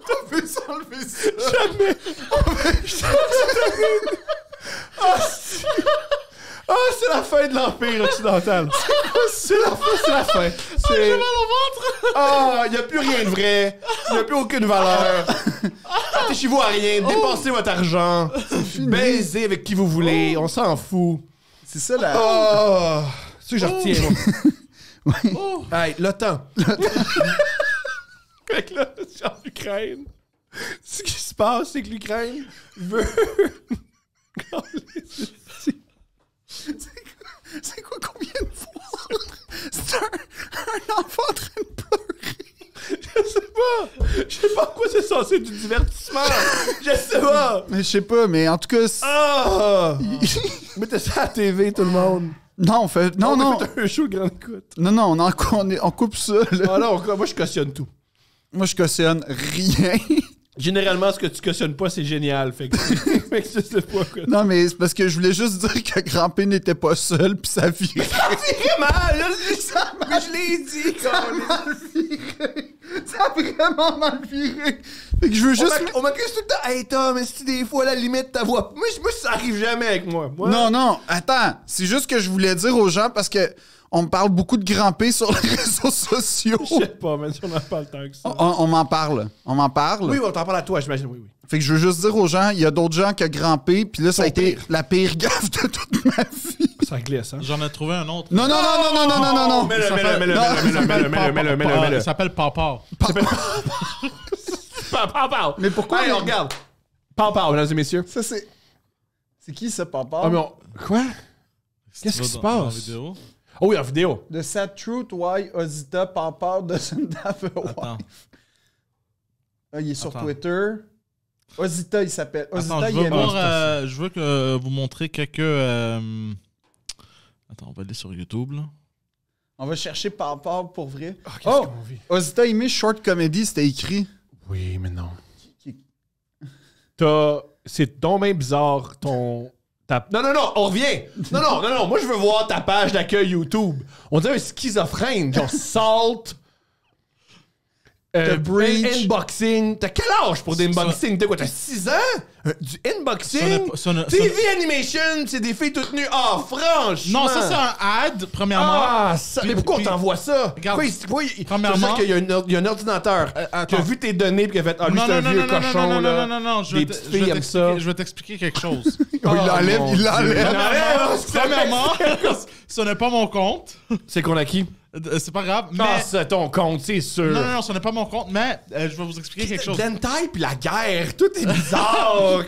S3: On peut s'enlever ça.
S2: Jamais! Ah, c'est la fin de l'Empire occidental. C'est la fin. J'ai mal au ventre. Ah, il n'y a plus rien de vrai. Il n'y a plus aucune valeur. Attachez-vous à rien. Dépensez votre argent. Baisez avec qui vous voulez. On s'en fout.
S3: C'est ça la...
S2: Oh, c'est ce que je retiens, moi. Hey, l'OTAN. Fait que là, c'est en Ukraine. Ce qui se passe, c'est que l'Ukraine veut...
S3: C'est quoi qu'on vient de voir? C'est un enfant en train de pleurer.
S2: Je sais pas en quoi c'est censé être du divertissement. Je sais pas.
S3: Mais je sais pas, mais en tout cas...
S2: Ah! Mettez ça à la TV, tout le monde.
S3: Non, on fait... Non,
S2: On fait un show de grande écoute.
S3: Non, on coupe ça, là.
S2: Ah non, moi je cautionne tout.
S3: Moi, je cautionne rien.
S2: Généralement, ce que tu cautionnes pas, c'est génial. Fait que je sais pas quoi.
S3: Non, mais c'est parce que je voulais juste dire que Grand P n'était pas seul, puis ça virait.
S2: C'est mal, là, mais je l'ai dit,
S3: Ça a mal viré. Ça a vraiment mal viré. Fait que je veux juste...
S2: On m'accuse tout le temps. Hey Tom, est-ce que des fois, à la limite, ta voix. Moi, ça arrive jamais avec moi.
S3: Non, attends. C'est juste que je voulais dire aux gens parce que on me parle beaucoup de Grand P sur les réseaux sociaux.
S2: Je sais pas, mais on n'a pas le temps que ça.
S3: On m'en parle. On m'en parle.
S2: Oui, on t'en parle à toi, j'imagine. Oui.
S3: Fait que je veux juste dire aux gens, il y a d'autres gens que Grand P, puis là, ça a été la pire gaffe de toute ma vie.
S2: Ça glisse, hein?
S1: J'en ai trouvé un autre.
S3: Non.
S2: Mets-le.
S1: Il s'appelle Papa.
S2: Pau.
S3: Mais pourquoi?
S2: Hey, on regarde. Pau, mesdames et messieurs.
S3: Ça, c'est... C'est qui, ça, papa?
S2: Ah, mais Quoi? Qu'est-ce qui se
S1: Dans la
S2: passe?
S1: vidéo.
S2: Oh oui, en vidéo.
S3: The Sad Truth Why Ozita Papa doesn't have a
S1: Attends.
S3: wife. Ah, il est sur
S1: Attends.
S3: Twitter. Ozita, il s'appelle.
S1: Attends,
S3: Ozita,
S1: je veux voir, je veux que vous montrez quelques... Attends, on va aller sur YouTube, là.
S3: On va chercher Papa pour vrai.
S2: Oh, qu'est-ce qu'on vit?
S3: Ozita aimé Short Comedy, c'était écrit.
S2: Oui, mais non.
S3: Qui-
S2: C'est donc bien bizarre, ton... Non, on revient. Non, moi, je veux voir ta page d'accueil YouTube. On dirait un schizophrène, genre Salt...
S3: The Breach.
S2: Inboxing. T'as quel âge pour des inboxing? T'as quoi? T'as 6 ans? Du inboxing? TV Animation, c'est des filles toutes nues. Ah, franchement!
S1: Non, ça, c'est un ad, premièrement.
S2: Ah, ça... Mais pourquoi on t'envoie ça?
S1: Regarde,
S2: Premièrement... qu'il y a un ordinateur qui a
S1: attends.
S2: vu tes données et qui a fait « Ah, lui, c'est un vieux cochon, là. »
S1: Non,
S2: Des petites filles aiment ça.
S1: je vais t'expliquer quelque chose.
S3: Oh, il l'enlève, il l'enlève.
S1: Premièrement, ce n'est pas mon compte.
S2: C'est qu'on a qui?
S1: C'est pas grave, mais...
S2: Ah, c'est ton compte, c'est sûr.
S1: Non, ce n'est pas mon compte, mais je vais vous expliquer quelque chose.
S2: L'hentai pis la guerre, tout est bizarre.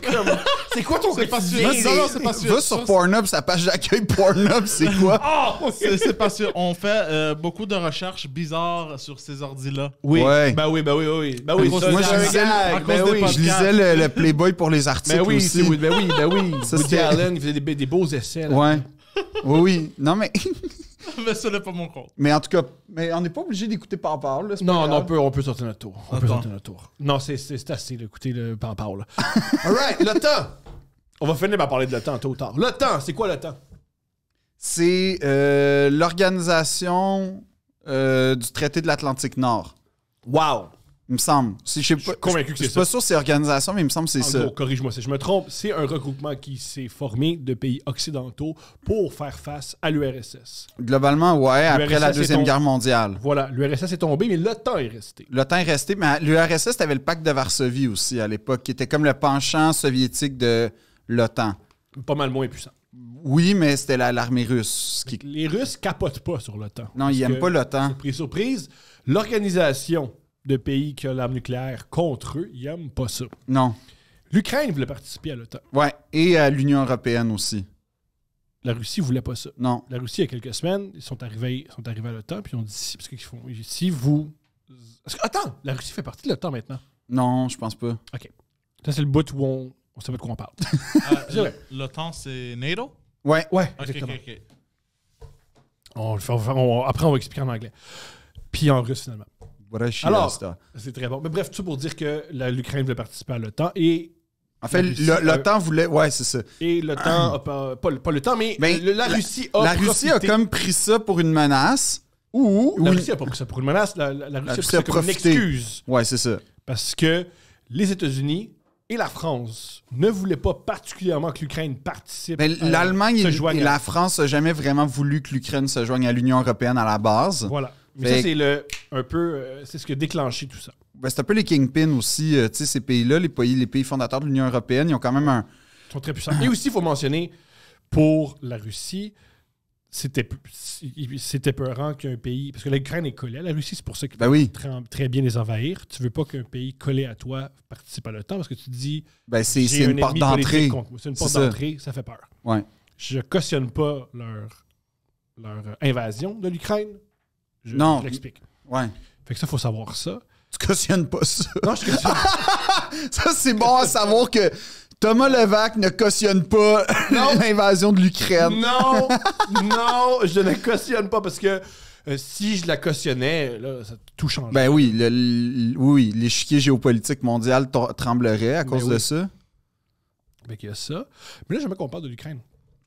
S2: C'est quoi ton quotidien?
S1: C'est pas sûr.
S3: Va sur Pornhub, sa page d'accueil Pornhub, c'est quoi?
S1: C'est pas sûr. On fait beaucoup de recherches bizarres sur ces ordis-là.
S2: Oui.
S3: Ouais.
S2: Ben oui. Ben oui, ça,
S3: moi,
S2: c'est un gag.
S1: à
S2: Ben
S1: cause des
S2: oui.
S1: podcasts.
S3: Je lisais le Playboy pour les articles
S2: Ben oui,
S3: aussi.
S2: ben oui.
S3: Ça,
S2: Woody
S3: c'était-
S2: Allen, il faisait des beaux essais. Là.
S3: Ouais. Oui. Non, mais...
S1: Mais ce n'est pas mon compte.
S3: mais en tout cas, mais on n'est pas obligé d'écouter par là. c'est pas
S2: Non,
S3: grave.
S2: on peut sortir notre tour. Non, c'est assez d'écouter le par là. All right, le temps. On va finir par parler de le temps tôt ou tard. Le temps, c'est quoi le temps?
S3: C'est l'organisation du traité de l'Atlantique Nord.
S2: Wow.
S3: Il me semble. Je suis
S2: convaincu que c'est
S3: Je suis pas sûr que c'est organisation, mais il me semble que c'est
S2: En
S3: ça.
S2: gros, corrige-moi si je me trompe, c'est un regroupement qui s'est formé de pays occidentaux pour faire face à l'URSS.
S3: Globalement, ouais, après
S2: L'URSS
S3: la
S2: est
S3: Deuxième Guerre mondiale.
S2: Voilà, l'URSS est tombé, mais le temps est resté.
S3: Le temps est resté, mais l'URSS avait le pacte de Varsovie aussi à l'époque, qui était comme le penchant soviétique de l'OTAN.
S2: Pas mal moins puissant.
S3: Oui, mais c'était l'armée russe.
S2: Les Russes capotent pas sur l'OTAN.
S3: Non, ils n'aiment pas l'OTAN.
S2: Surprise, l'organisation de pays qui a l'arme nucléaire contre eux, ils n'aiment pas ça.
S3: Non.
S2: L'Ukraine voulait participer à l'OTAN.
S3: Ouais, et à l'Union européenne aussi.
S2: La Russie voulait pas ça.
S3: Non.
S2: La Russie, il y a quelques semaines, ils sont arrivés à l'OTAN, puis ils ont dit, parce qu'ils font, si vous... Attends, la Russie fait partie de l'OTAN maintenant.
S3: Non, je pense pas.
S2: OK. Ça, c'est le bout où on sait pas de quoi on parle. C'est vrai.
S1: L'OTAN, c'est NATO?
S3: Ouais.
S2: Ouais,
S1: Ok,
S2: exactement.
S1: ok.
S2: Après, on va expliquer en anglais. Puis en russe, finalement. Alors, c'est très bon. Mais bref, tout ça pour dire que l'Ukraine voulait participer à l'OTAN et...
S3: En fait, l'OTAN voulait... Ouais, c'est ça.
S2: Et l'OTAN, pas le temps, mais
S3: Ben,
S2: la Russie a
S3: La Russie a
S2: profité.
S3: comme pris ça pour une menace. Ou...
S2: La Russie a pas pris ça pour une menace. La Russie a pris ça comme une
S3: profité.
S2: excuse.
S3: Ouais, c'est ça.
S2: Parce que les États-Unis et la France ne voulaient pas particulièrement que l'Ukraine participe.
S3: Ben, l'Allemagne
S2: se
S3: et
S2: joigne
S3: la France n'ont jamais vraiment voulu que l'Ukraine se joigne à l'Union européenne à la base.
S2: Voilà. Mais
S3: Fait-
S2: ça, c'est c'est ce qui a déclenché tout ça.
S3: Ben, c'est un peu les kingpins aussi. Tu sais, ces pays-là, les pays fondateurs de l'Union européenne, ils ont quand même un...
S2: Ils sont très puissants. Et aussi, il faut mentionner, pour la Russie, c'était peurant qu'un pays... Parce que l'Ukraine est collée à la Russie, c'est pour ça qu'ils
S3: Ben oui.
S2: très bien les envahir. Tu veux pas qu'un pays collé à toi participe à l'OTAN parce que tu te dis...
S3: Ben, c'est
S2: j'ai
S3: une
S2: un
S3: porte
S2: ennemi
S3: d'entrée.
S2: politique contre moi. C'est une porte
S3: C'est ça.
S2: d'entrée, ça fait peur.
S3: Ouais.
S2: Je cautionne pas leur invasion de l'Ukraine.
S3: Non.
S2: Je l'explique.
S3: Ouais.
S2: Fait que ça, il faut savoir ça.
S3: Tu cautionnes pas ça.
S2: Non, je cautionne.
S3: Ça, c'est bon à savoir que Thomas Levac ne cautionne pas l'invasion de l'Ukraine.
S2: Non, je ne cautionne pas parce que si je la cautionnais, là, ça tout change.
S3: Ben oui, oui, l'échiquier géopolitique mondial tremblerait à cause
S2: oui.
S3: de ça.
S2: Ben, il y a ça. Mais là, j'aimerais qu'on parle de l'Ukraine.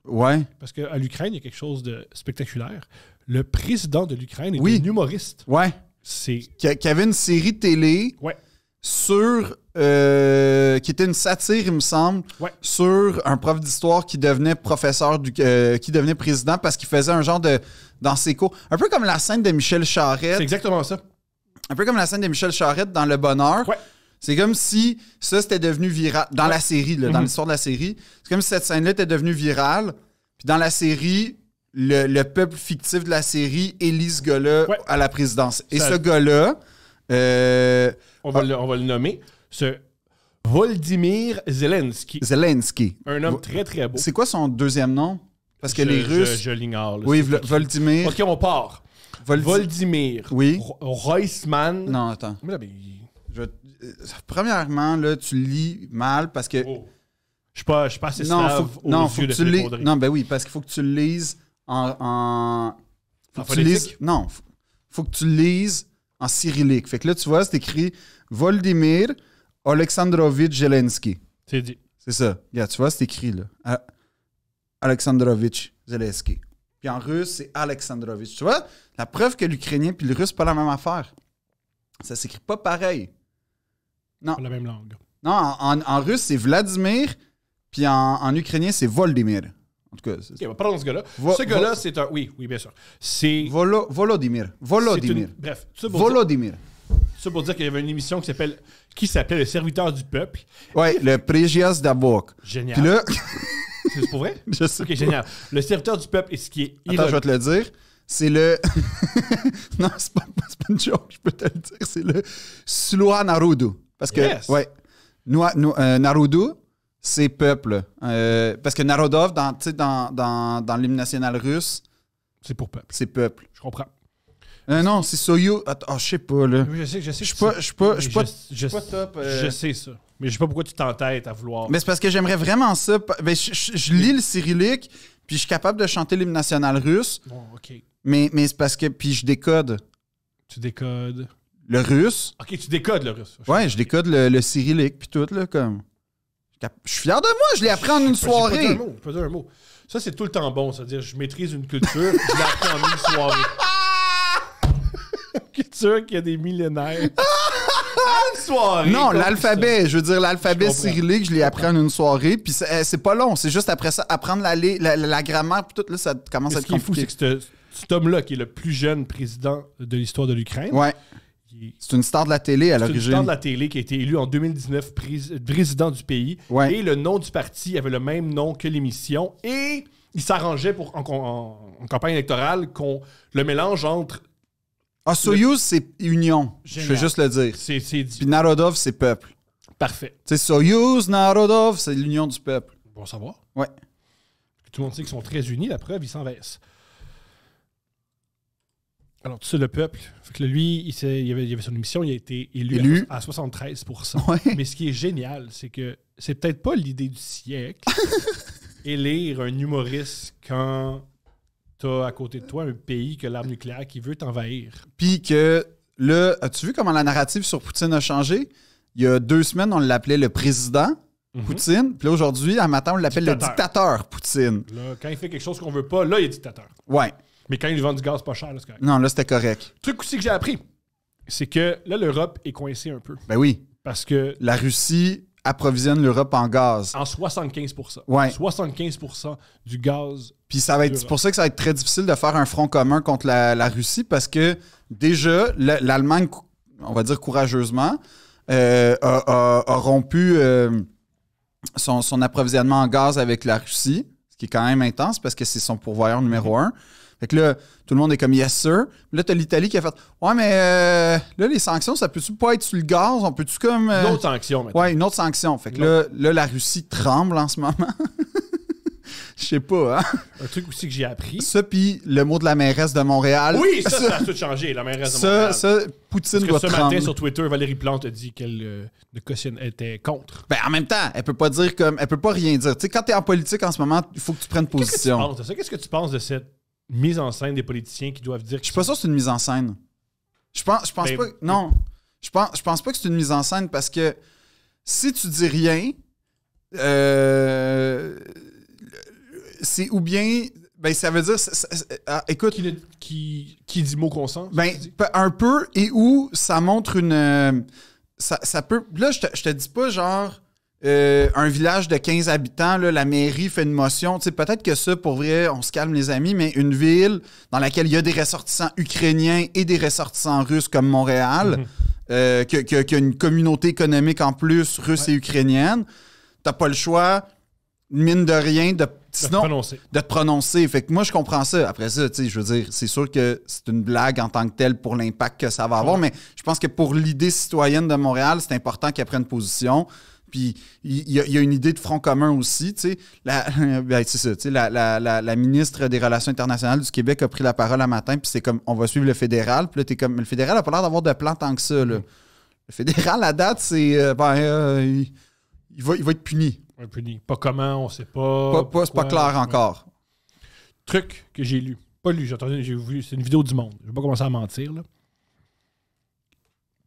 S3: Ouais.
S2: Parce qu'à l'Ukraine, il y a quelque chose de spectaculaire. Le président de l'Ukraine est
S3: Oui.
S2: un humoriste.
S3: Ouais.
S2: C'est...
S3: Qui avait une série de télé
S2: Ouais.
S3: sur... qui était une satire, il me semble,
S2: Ouais.
S3: sur un prof d'histoire qui devenait professeur, qui devenait président parce qu'il faisait un genre de... dans ses cours. Un peu comme la scène de Michel Charette.
S2: C'est exactement ça.
S3: Un peu comme la scène de Michel Charette dans Le Bonheur.
S2: Ouais.
S3: C'est comme si ça, c'était devenu viral. Dans la série, là, dans
S2: Mhm.
S3: l'histoire de la série. C'est comme si cette scène-là était devenue virale. Puis dans la série, le peuple fictif de la série élit ce gars-là
S2: Ouais.
S3: à la présidence. Et
S2: Ça-
S3: ce gars-là...
S2: On va le nommer. Ce Volodymyr Zelensky.
S3: Zelensky.
S2: Un homme très, très beau.
S3: C'est quoi son deuxième nom? Parce que les
S2: Je-
S3: Russes...
S2: Je l'ignore. là.
S3: Oui,
S2: C'est écrit.
S3: Volodymyr.
S2: OK, on part. Volodymyr.
S3: Oui.
S2: Reisman.
S3: Non, attends.
S2: Mais là,
S3: Premièrement, là, tu lis mal parce que...
S2: oh. Je suis pas assez
S3: Non,
S2: slave
S3: faut
S2: aux
S3: que
S2: yeux de
S3: tu lises...
S2: Philippe Audrey.
S3: Non, ben oui, parce qu'il faut que tu le lises en... Faut
S2: En
S3: que tu lises...
S2: phonétique?
S3: Non, faut que tu le lises en cyrillique. Fait que là, tu vois, c'est écrit Volodymyr Alexandrovitch Zelensky.
S2: C'est dit.
S3: C'est ça. Regarde, tu vois, c'est écrit là. Alexandrovitch Zelensky. Puis en russe, c'est Alexandrovitch. Tu vois, la preuve que l'ukrainien puis le russe, c'est pas la même affaire. Ça s'écrit pas pareil. Non.
S2: Pas la même langue.
S3: Non, en russe, c'est Vladimir, puis en ukrainien, c'est Volodymyr. En tout cas, c'est
S2: OK, on va parler de ce gars-là.
S3: Vo-
S2: Ce gars-là, c'est un... Oui, bien sûr. C'est...
S3: Volodymyr. Volodymyr.
S2: Bref, ça pour, dire,
S3: Volodymyr.
S2: ça pour dire qu'il y avait une émission qui s'appelait Le Serviteur du Peuple.
S3: Ouais, le Prégias d'Abok.
S2: Génial.
S3: Puis là,
S2: C'est pour vrai?
S3: Je sais
S2: Ok,
S3: pas.
S2: génial. Le serviteur du peuple est ce qui est
S3: Attends, je vais te le dire. C'est le... non, c'est pas une joke, je peux te le dire. C'est le Suluha Narudu. Parce que,
S2: Yes.
S3: ouais, Narudu, c'est peuple. Parce que Narodov, dans l'hymne national russe,
S2: C'est pour peuple.
S3: c'est peuple.
S2: Je comprends.
S3: Non, c'est Soyuz. Attends, je sais pas, là.
S2: Oui, je sais.
S3: Je suis pas top.
S2: Je sais ça. Mais je sais pas pourquoi tu t'entêtes à vouloir.
S3: Mais c'est parce que j'aimerais vraiment ça. Ben, je lis le cyrillique, puis je suis capable de chanter l'hymne national russe,
S2: Bon, ok.
S3: mais c'est parce que... Puis je décode
S2: Tu décodes.
S3: le russe.
S2: Ok, tu décodes le russe.
S3: Ouais, je décode le cyrillique, puis tout, là, comme... Je suis fier de moi, je l'ai appris en une soirée.
S2: J'ai pas dit un mot. Ça, c'est tout le temps bon. C'est-à-dire, je maîtrise une culture, je l'ai appris en une soirée. Une culture qui a des millénaires. Une soirée.
S3: Non,
S2: comme
S3: l'alphabet, je veux dire, l'alphabet
S2: Je comprends.
S3: cyrillique, je l'ai appris en une soirée, puis c'est pas long, c'est juste après ça, apprendre la grammaire, puis tout, là, ça commence
S2: ça.
S3: à
S2: Ce
S3: être
S2: qui est fou,
S3: compliqué.
S2: c'est que cet homme-là, qui est le plus jeune président de l'histoire de l'Ukraine,
S3: Ouais, c'est une star de la télé à
S2: c'est une
S3: l'origine.
S2: star de la télé qui a été élu en 2019 président du pays.
S3: Ouais.
S2: Et le nom du parti avait le même nom que l'émission. Et il s'arrangeait pour en campagne électorale qu'on le mélange entre...
S3: Ah, Soyuz, c'est union, je
S2: Génial.
S3: veux juste le dire.
S2: C'est dit.
S3: Puis Narodov, c'est peuple.
S2: Parfait.
S3: Tu sais, Soyuz, Narodov, c'est l'union du peuple.
S2: Bon savoir.
S3: Ouais.
S2: Tout le monde sait qu'ils sont très unis. La preuve, ils s'envahissent. Alors, tout ça, le peuple. Fait que lui, il avait son émission, il a été élu. À 73%.
S3: Ouais.
S2: Mais ce qui est génial, c'est que c'est peut-être pas l'idée du siècle, élire un humoriste quand t'as à côté de toi un pays qui a l'arme nucléaire qui veut t'envahir.
S3: Puis que là, as-tu vu comment la narrative sur Poutine a changé? Il y a 2 semaines, on l'appelait le président Poutine. Puis là, aujourd'hui, à matin, on l'appelle le dictateur Poutine.
S2: Là, quand il fait quelque chose qu'on veut pas, là, il est dictateur.
S3: Ouais.
S2: Mais quand il vend du gaz pas cher, là, c'est correct.
S3: Non, là, c'était correct.
S2: Truc aussi que j'ai appris, c'est que là, l'Europe est coincée un peu.
S3: Ben oui.
S2: Parce que
S3: La Russie approvisionne l'Europe en gaz.
S2: en 75%.
S3: Ouais.
S2: 75% du gaz.
S3: Puis ça va être, c'est pour ça que ça va être très difficile de faire un front commun contre la Russie parce que déjà, l'Allemagne, on va dire courageusement, a rompu son approvisionnement en gaz avec la Russie, ce qui est quand même intense parce que c'est son pourvoyeur numéro 1. Fait que là, tout le monde est comme yes sir. Puis là, t'as l'Italie qui a fait ouais, mais là, les sanctions, ça peut-tu pas être sur le gaz? On peut-tu comme.
S2: Une autre sanction, maintenant.
S3: Ouais, une autre sanction. Fait que là, la Russie tremble en ce moment. Je sais pas, hein?
S2: Un truc aussi que j'ai appris.
S3: Ça, puis le mot de la mairesse de Montréal.
S2: Oui, ça a tout changé, la mairesse de Montréal.
S3: Ça, Poutine
S2: Parce que
S3: doit
S2: ce
S3: trembler.
S2: matin, sur Twitter, Valérie Plante a dit qu'elle ne cautionnait, était contre.
S3: Ben, en même temps, elle peut pas dire comme. Elle peut pas rien dire. Tu sais, quand t'es en politique en ce moment, il faut que tu prennes
S2: Qu'est-ce que tu
S3: position.
S2: penses de ça? Qu'est-ce que tu penses de cette mise en scène des politiciens qui doivent dire
S3: Je suis pas sûr que c'est une mise en scène. Je pense
S2: Ben,
S3: pas. Non. Je pense pas que c'est une mise en scène parce que si tu dis rien, c'est ou bien. Ben, ça veut dire. Écoute.
S2: qui dit mot consent?
S3: Ben, un peu, et où ça montre une. Ça peut. Là, je te dis pas genre. Un village de 15 habitants, là, la mairie fait une motion. Tu sais, peut-être que ça, pour vrai, on se calme les amis, mais une ville dans laquelle il y a des ressortissants ukrainiens et des ressortissants russes comme Montréal, qui a une communauté économique en plus russe et ukrainienne, t'as pas le choix, mine de rien, de te prononcer. Fait que moi, je comprends ça. Après ça, tu sais, je veux dire, c'est sûr que c'est une blague en tant que telle pour l'impact que ça va avoir, mais je pense que pour l'idée citoyenne de Montréal, c'est important qu'elle prenne position. Puis il y a une idée de front commun aussi, tu sais. Ben, c'est ça, tu sais, la ministre des Relations internationales du Québec a pris la parole un matin, puis c'est comme, on va suivre le fédéral. Puis là, t'es comme, le fédéral a pas l'air d'avoir de plan tant que ça, là. Le fédéral, à date, c'est, il va être puni.
S2: Puni. Pas comment, on sait pas.
S3: C'est pas clair encore.
S2: Truc que j'ai lu. Pas lu, j'ai vu, c'est une vidéo du Monde. Je vais pas commencer à mentir, là.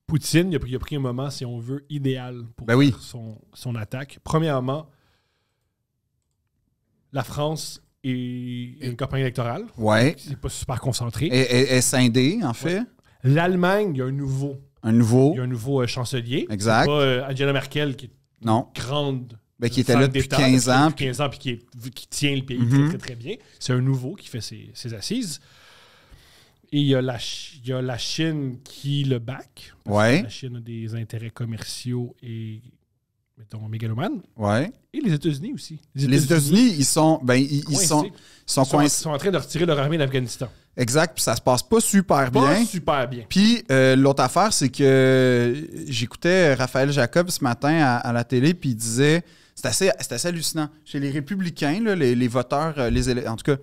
S2: Poutine, il a pris un moment, si on veut, idéal pour faire son attaque. Premièrement, la France est une campagne électorale.
S3: Ouais.
S2: C'est pas super concentré.
S3: Est scindée, en fait.
S2: Ouais. L'Allemagne, il y a un nouveau.
S3: Il y
S2: a un nouveau chancelier.
S3: Exact.
S2: C'est pas Angela Merkel qui est
S3: une
S2: grande.
S3: Qui était là depuis 15 ans.
S2: Depuis 15 ans, puis qui tient le pays très, très, très bien. C'est un nouveau qui fait ses assises. Et il y a la Chine qui le back.
S3: Ouais.
S2: La Chine a des intérêts commerciaux et mettons, mégalomane.
S3: Ouais.
S2: Et les États-Unis aussi.
S3: Les États-Unis, ils sont
S2: coincés.
S3: coincés.
S2: Ils sont en train de retirer leur armée d'Afghanistan.
S3: Exact, puis ça se passe pas super
S2: Pas
S3: bien.
S2: super bien.
S3: Puis l'autre affaire, c'est que j'écoutais Raphaël Jacob ce matin à la télé, puis il disait, c'est assez hallucinant. Chez les républicains, là, les voteurs, en tout cas,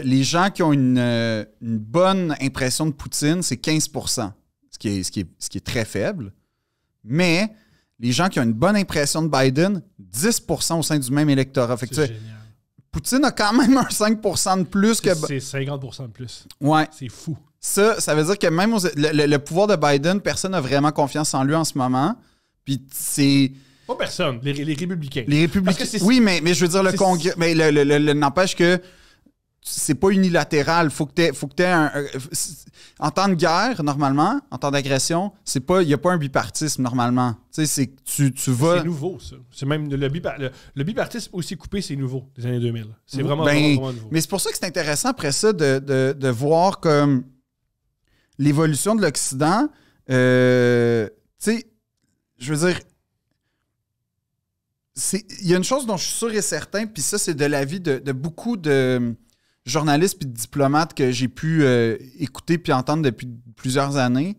S3: les gens qui ont une bonne impression de Poutine, c'est 15%, ce qui est très faible. Mais les gens qui ont une bonne impression de Biden, 10% au sein du même électorat. Fait que,
S2: C'est
S3: tu sais,
S2: génial.
S3: Poutine a quand même un 5% de plus que...
S2: C'est 50% de plus.
S3: Ouais.
S2: C'est fou.
S3: Ça veut dire que même le pouvoir de Biden, personne n'a vraiment confiance en lui en ce moment. Puis c'est...
S2: Pas personne. Les républicains.
S3: Les républicains...
S2: Parce que c'est-
S3: Oui, mais je veux dire, le
S2: c'est-
S3: Congrès... Mais n'empêche que c'est pas unilatéral. Faut que t'aies en temps de guerre, normalement, en temps d'agression, il n'y a pas un bipartisme, normalement. Tu sais, c'est que tu vas...
S2: C'est nouveau, ça. C'est même le bipartisme aussi coupé, c'est nouveau, des années 2000. C'est vraiment,
S3: Ben,
S2: vraiment, vraiment nouveau.
S3: Mais c'est pour ça que c'est intéressant après ça de voir comme l'évolution de l'Occident. Tu sais, je veux dire, il y a une chose dont je suis sûr et certain, puis ça, c'est de l'avis de beaucoup de journalistes et de diplomates que j'ai pu écouter puis entendre depuis plusieurs années.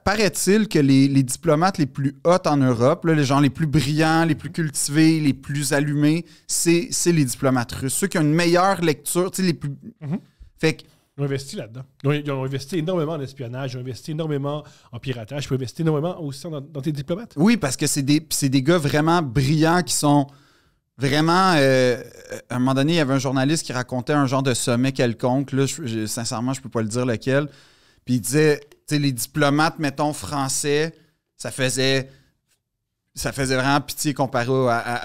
S3: Paraît-il que les diplomates les plus hauts en Europe, là, les gens les plus brillants, les plus cultivés, les plus allumés, c'est les diplomates russes. Ceux qui ont une meilleure lecture, tu sais, les plus... Fait que
S2: Ils ont investi là-dedans. Ils ont investi énormément en espionnage, ils ont investi énormément en piratage, ils ont investi énormément aussi dans tes diplomates.
S3: oui, parce que c'est des gars vraiment brillants qui sont vraiment... à un moment donné, il y avait un journaliste qui racontait un genre de sommet quelconque. Là, sincèrement, je peux pas le dire lequel. Puis il disait, tu sais, les diplomates, mettons, français, ça faisait vraiment pitié comparé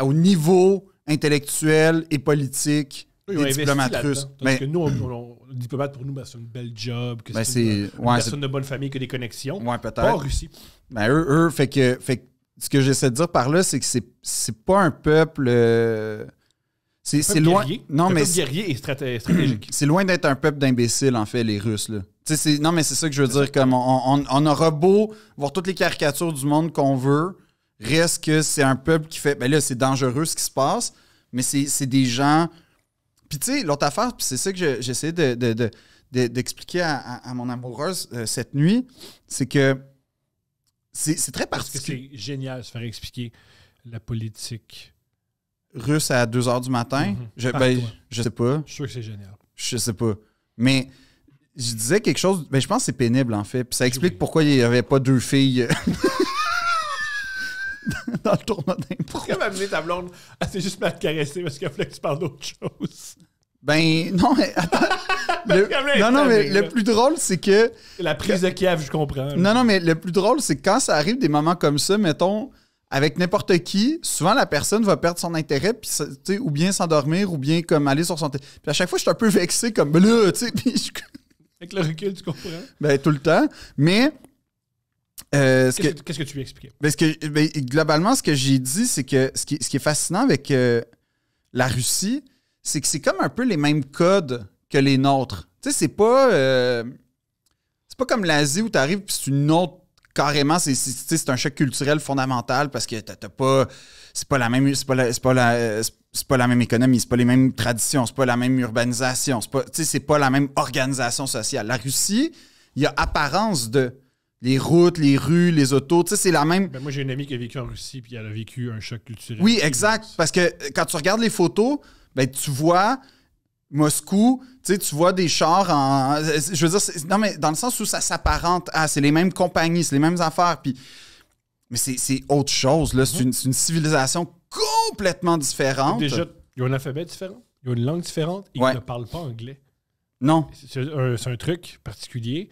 S3: au niveau intellectuel et politique
S2: Ils ont
S3: des
S2: investi
S3: diplomates
S2: là-dedans.
S3: russes.
S2: Tandis
S3: Ben,
S2: que nous, le diplomate, pour nous, c'est une belle job, que
S3: Ben,
S2: c'est
S3: c'est-
S2: une
S3: ouais,
S2: personne de bonne famille, que des connexions.
S3: ouais, peut-être.
S2: Pas en Russie.
S3: Ben, eux, fait que ce que j'essaie de dire par là, c'est que c'est pas un peuple. C'est
S2: Peuple
S3: loin.
S2: guerrier.
S3: Non,
S2: Un
S3: mais
S2: peuple guerrier et stratégique.
S3: c'est loin d'être un peuple d'imbéciles, en fait, les Russes, là. Tu sais, non, mais c'est ça que je veux dire. Comme on aura beau voir toutes les caricatures du monde qu'on veut, reste que c'est un peuple qui fait. Ben là, c'est dangereux ce qui se passe, mais c'est des gens. Puis, tu sais, l'autre affaire, puis c'est ça que j'essaie d'expliquer à mon amoureuse cette nuit, c'est que c'est très
S2: Parce que
S3: particulier.
S2: c'est génial de se faire expliquer la politique.
S3: Russe à 2 h du matin,
S2: Par
S3: ben,
S2: toi.
S3: je sais pas.
S2: Je suis sûr que c'est génial.
S3: Je sais pas. Mais je disais quelque chose. Ben, je pense que c'est pénible, en fait. Puis ça explique
S2: Oui.
S3: pourquoi il n'y avait pas 2 filles dans le tournoi d'impro.
S2: Pourquoi m'amener ta blonde? Elle s'est juste mal caressée parce qu'elle voulait que tu parles d'autre chose.
S3: Ben, non, mais attends.
S2: qu'elle
S3: Non, mais
S2: est
S3: le
S2: là.
S3: plus drôle, c'est que.
S2: La prise de Kiev, je comprends.
S3: Non, mais le plus drôle, c'est que quand ça arrive des moments comme ça, mettons, avec n'importe qui, souvent la personne va perdre son intérêt, puis tu sais, ou bien s'endormir, ou bien comme aller sur son Puis à chaque fois, je suis un peu vexé, comme ben là, tu sais, puis
S2: Avec le recul, tu comprends?
S3: ben, tout le temps. Mais.
S2: Qu'est-ce que tu lui expliquais?
S3: Globalement, ce que j'ai dit, c'est que ce qui est fascinant avec la Russie, c'est que c'est comme un peu les mêmes codes que les nôtres. Tu sais, c'est pas comme l'Asie où tu arrives puis c'est une autre carrément, c'est un choc culturel fondamental parce que t'as pas. C'est pas la même. C'est pas la même économie, c'est pas les mêmes traditions, c'est pas la même urbanisation, c'est pas la même organisation sociale. La Russie, il y a apparence de. Les routes, les rues, les autos, tu sais, c'est la même.
S2: Ben, moi, j'ai une amie qui a vécu en Russie puis elle a vécu un choc culturel.
S3: Oui, exact. Parce que quand tu regardes les photos, ben, tu vois Moscou, tu sais, tu vois des chars en. Je veux dire, non, mais dans le sens où ça s'apparente à. C'est les mêmes compagnies, c'est les mêmes affaires. Puis, mais c'est autre chose, là. C'est une civilisation complètement différente.
S2: Déjà, ils ont un alphabet différent, ils ont une langue différente et
S3: Ouais.
S2: ils ne parlent pas anglais.
S3: Non.
S2: C'est un truc particulier.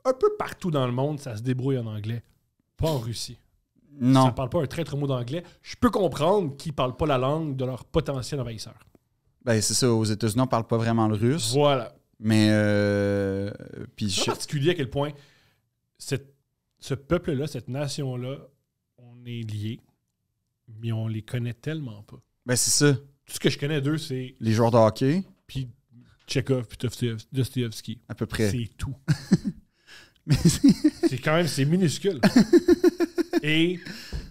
S2: Un peu partout dans le monde, ça se débrouille en anglais. Pas en Russie. Ça
S3: Non.
S2: ne parle pas un traître mot d'anglais. Je peux comprendre qu'ils ne parlent pas la langue de leur potentiel envahisseur.
S3: Ben, c'est ça. Aux États-Unis, on ne parle pas vraiment le russe.
S2: Voilà.
S3: Mais. Puis
S2: C'est particulier à quel point ce peuple-là, cette nation-là, on est liés, mais on les connaît tellement pas.
S3: Ben, c'est ça.
S2: Tout ce que je connais d'eux, c'est
S3: Les joueurs de hockey,
S2: puis Tchekhov puis Dostoevsky.
S3: à peu près.
S2: C'est tout.
S3: Mais
S2: C'est quand même, c'est minuscule. Et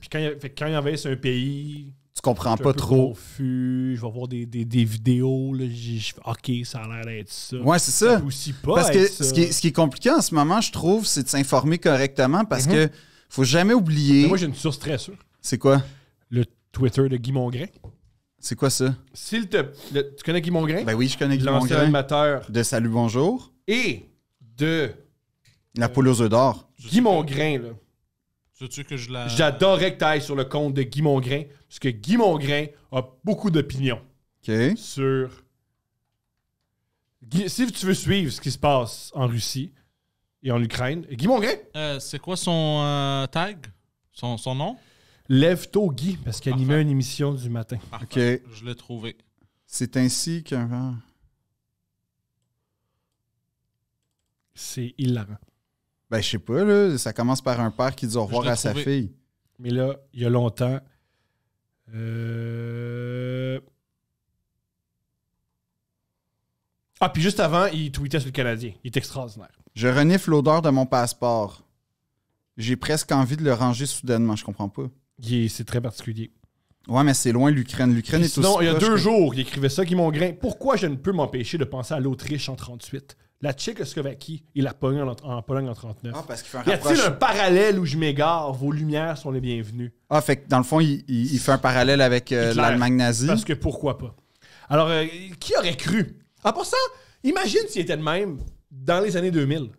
S2: puis quand ils envahissent un pays,
S3: Tu comprends
S2: je suis
S3: pas
S2: un peu
S3: trop.
S2: confus, je vais voir des vidéos, là, je fais OK, ça a l'air d'être ça.
S3: Ouais, c'est
S2: Ça
S3: ça.
S2: peut aussi pas
S3: Parce que
S2: être ça.
S3: ce qui est compliqué en ce moment, je trouve, c'est de s'informer correctement parce que faut jamais oublier.
S2: Mais moi, j'ai une source très sûre.
S3: C'est quoi?
S2: Le Twitter de Guy Mongrain.
S3: C'est quoi ça?
S2: Tu connais Guy Mongrain?
S3: Ben oui, je connais Guy
S2: L'ancien
S3: Mongrain.
S2: animateur.
S3: De Salut Bonjour.
S2: Et de
S3: La poule aux œufs d'or.
S2: Guy Mongrain, là.
S1: Veux-tu que je la.
S2: J'adorerais que tu ailles sur le compte de Guy Mongrain, parce que Guy Mongrain a beaucoup d'opinions
S3: OK.
S2: sur... Si tu veux suivre ce qui se passe en Russie et en Ukraine, Guy Mongrain,
S1: C'est quoi son tag? Son nom?
S2: lève tôt Guy, parce qu'il animait
S1: Parfait.
S2: une émission du matin.
S1: Parfait. Je l'ai trouvé.
S3: C'est ainsi qu'un...
S2: C'est hilarant.
S3: Ben, je sais pas, là. Ça commence par un père qui dit au revoir
S1: l'ai
S3: à sa
S1: trouvé.
S3: fille.
S2: Mais là, il y a longtemps... Ah, puis juste avant, il tweetait sur le Canadien. Il est extraordinaire.
S3: Je renifle l'odeur de mon passeport. J'ai presque envie de le ranger soudainement. Je comprends pas.
S2: C'est très particulier.
S3: Ouais, mais c'est loin l'Ukraine. L'Ukraine est aussi
S2: Sinon, il y a
S3: proche
S2: 2
S3: que-
S2: jours, il écrivait ça, Guy Mongrain. Pourquoi je ne peux m'empêcher de penser à l'Autriche en 38, la Tchécoslovaquie et la Pologne en Pologne en 39?
S3: Ah, parce qu'il fait un
S2: Y a-t-il
S3: rapprochement.
S2: un parallèle où je m'égare? Vos lumières sont les bienvenues.
S3: Ah, fait que dans le fond, il fait un parallèle avec
S2: Hitler.
S3: l'Allemagne nazie.
S2: Parce que pourquoi pas? Alors, qui aurait cru? En passant, imagine s'il était de même dans les années 2000.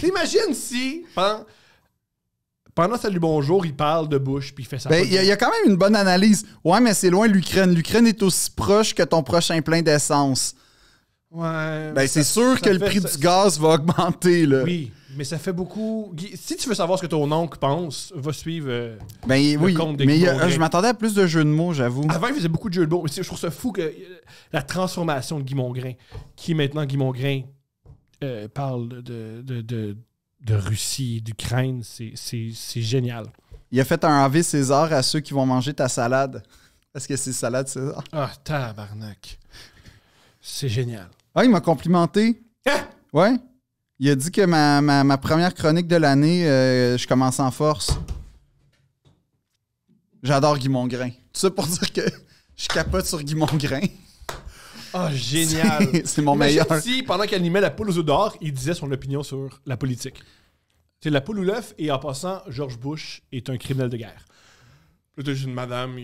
S2: Imagine si, pendant Salut Bonjour, il parle de Bush puis il fait ça.
S3: Ben, il y a quand même une bonne analyse. Ouais, mais c'est loin l'Ukraine. L'Ukraine est aussi proche que ton prochain plein d'essence.
S2: Ouais.
S3: Ben, c'est sûr
S2: ça
S3: que le
S2: fait-
S3: prix
S2: ça-
S3: du gaz va augmenter, là.
S2: Oui, mais ça fait beaucoup. Guy, si tu veux savoir ce que ton oncle pense, va suivre.
S3: Ben oui,
S2: compte de
S3: mais
S2: Guy Mongrain.
S3: je m'attendais à plus de jeux de mots, j'avoue.
S2: Avant, il faisait beaucoup de jeux de mots. Mais je trouve ça fou que la transformation de Guy Mongrain, qui maintenant Guy Mongrain parle de Russie, d'Ukraine, c'est génial.
S3: Il a fait un AV César à ceux qui vont manger ta salade. Parce que c'est salade César.
S2: Ah, tabarnak. C'est génial.
S3: Ah, il m'a complimenté.
S2: Hein?
S3: Ouais. Il a dit que ma première chronique de l'année, je commence en force. J'adore Guy Mongrain. Tout ça pour dire que je capote sur Guy Mongrain.
S2: Ah, génial.
S3: C'est mon
S2: Imagine
S3: meilleur.
S2: si, pendant qu'il animait la poule aux œufs d'or, il disait son opinion sur la politique. C'est la poule ou l'œuf, et en passant, George Bush est un criminel de guerre. Là, t'as juste une madame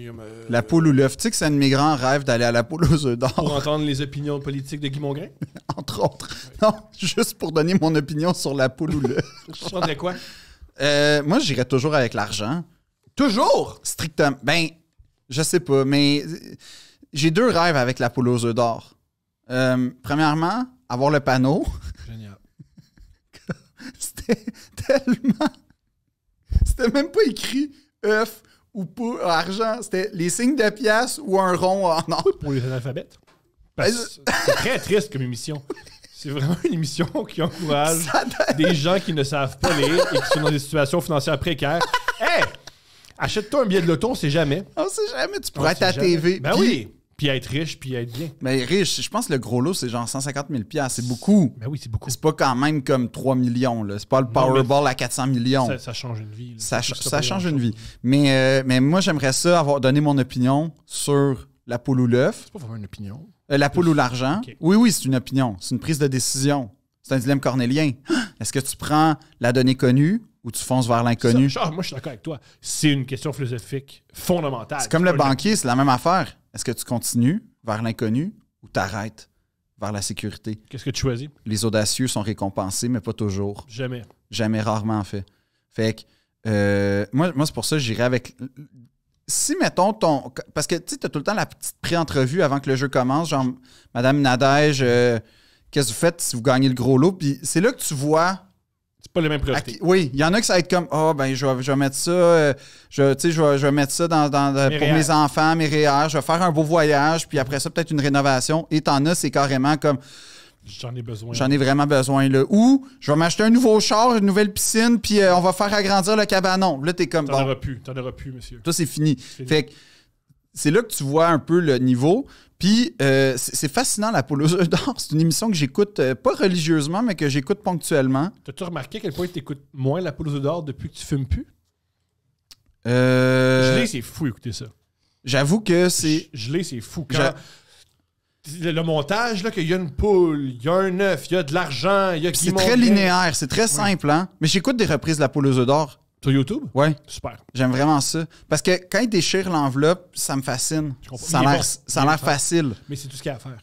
S3: La poule ou l'œuf. Tu sais que c'est un de mes grands rêves d'aller à la poule aux œufs
S2: pour
S3: d'or,
S2: entendre les opinions politiques de Guy Mongrain.
S3: entre autres. Non, juste pour donner mon opinion sur la poule ou l'œuf.
S2: Tu prendrais quoi?
S3: Moi, j'irais toujours avec l'argent.
S2: Toujours!
S3: Strictement. Ben, je sais pas, mais j'ai 2 rêves avec la poule aux œufs d'or. Premièrement, avoir le panneau.
S2: Génial.
S3: C'était tellement... C'était même pas écrit œuf ou poule, argent. C'était les signes de pièce ou un rond en or.
S2: Pour les analphabètes. Parce que c'est très triste comme émission. C'est vraiment une émission qui encourage des gens qui ne savent pas lire et qui sont dans des situations financières précaires. Hey! Achète-toi un billet de loto, on sait jamais.
S3: On sait jamais, tu
S2: On
S3: pourrais être
S2: sait
S3: à
S2: jamais.
S3: TV.
S2: Ben
S3: Puis-
S2: oui! Puis être riche, puis être bien.
S3: Mais riche, je pense que le gros lot, c'est genre 150 000 $. C'est beaucoup.
S2: Ben oui, c'est beaucoup.
S3: C'est pas quand même comme 3 millions. Là. C'est pas le Powerball à 400 millions.
S2: Ça change une vie. là.
S3: Ça
S2: C'est plus
S3: ça
S2: pas
S3: change une
S2: grand-chose.
S3: vie. Mais moi, j'aimerais ça avoir donné mon opinion sur la poule ou l'œuf.
S2: C'est pas vraiment une opinion.
S3: La poule ou l'argent.
S2: Ok.
S3: Oui, c'est une opinion. C'est une prise de décision. C'est un dilemme cornélien. Est-ce que tu prends la donnée connue ou tu fonces vers l'inconnu?
S2: Ça, moi, je suis d'accord avec toi. C'est une question philosophique fondamentale.
S3: C'est comme le
S2: pas une-
S3: banquier, c'est la même affaire. Est-ce que tu continues vers l'inconnu ou t'arrêtes vers la sécurité?
S2: Qu'est-ce que tu choisis?
S3: Les audacieux sont récompensés, mais pas toujours.
S2: Jamais.
S3: Jamais, rarement fait. Fait que, moi c'est pour ça que j'irais avec... Si, mettons, parce que, tu sais, t'as tout le temps la petite pré-entrevue avant que le jeu commence, genre, Madame Nadège, qu'est-ce que vous faites si vous gagnez le gros lot? Puis c'est là que tu vois...
S2: C'est pas les mêmes priorités.
S3: Oui, il y en a qui ça va être comme, je vais mettre ça, je vais mettre ça pour
S2: REER.
S3: mes enfants, mes REER, je vais faire un beau voyage, puis après ça, peut-être une rénovation. Et t'en as, c'est carrément comme,
S2: J'en ai besoin.
S3: j'en ai vraiment besoin, là. Ou, je vais m'acheter un nouveau char, une nouvelle piscine, puis on va faire agrandir le cabanon. Là, t'es comme,
S2: T'en
S3: bon,
S2: auras plus, monsieur.
S3: toi, c'est fini.
S2: fini.
S3: Fait que c'est là que tu vois un peu le niveau. Puis c'est fascinant, la poule aux œufs d'or. C'est une émission que j'écoute, pas religieusement, mais que j'écoute ponctuellement.
S2: T'as-tu remarqué à quel point tu écoutes moins la poule aux œufs d'or depuis que tu fumes plus? Gelé, c'est fou écouter ça.
S3: J'avoue que c'est...
S2: Gelé, c'est fou. Quand le montage, là, qu'il y a une poule, il y a un œuf, il y a de l'argent, il y a
S3: C'est très linéaire, c'est très simple, hein? Mais j'écoute des reprises de la poule aux œufs d'or.
S2: Sur YouTube?
S3: Ouais,
S2: Super.
S3: j'aime vraiment ça. Parce que quand il déchire l'enveloppe, ça me fascine.
S2: Je comprends.
S3: Ça a
S2: Il est
S3: l'air
S2: bon.
S3: ça a l'air facile.
S2: Mais c'est tout ce qu'il y a à faire.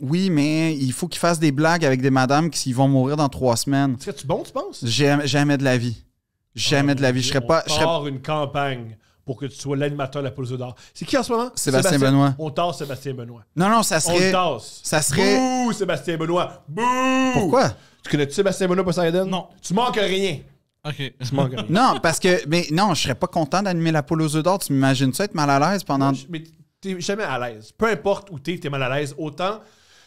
S3: Oui, mais il faut qu'il fasse des blagues avec des madames qui vont mourir dans 3 semaines.
S2: Serais-tu bon, tu penses?
S3: Jamais de la vie. Jamais de la vie. Je serais pas...
S2: On part une campagne pour que tu sois l'animateur de la poule aux œufs d'or. C'est qui en ce moment?
S3: Sébastien Benoît.
S2: On tasse Sébastien Benoît.
S3: Non, ça
S2: On le
S3: serait...
S2: tasse.
S3: Ça serait...
S2: Bouh, Sébastien Benoît. Bouh!
S3: Pourquoi?
S2: Tu connais-tu Sébastien Benoît Poseidon?
S1: Non.
S2: Tu manques rien.
S1: OK.
S2: Tu manques rien.
S3: Non, parce que... Mais non, je serais pas content d'animer la poule aux œufs d'or. Tu m'imagines ça être mal à l'aise pendant...
S2: Mais t'es jamais à l'aise. Peu importe où t'es mal à l'aise. Autant,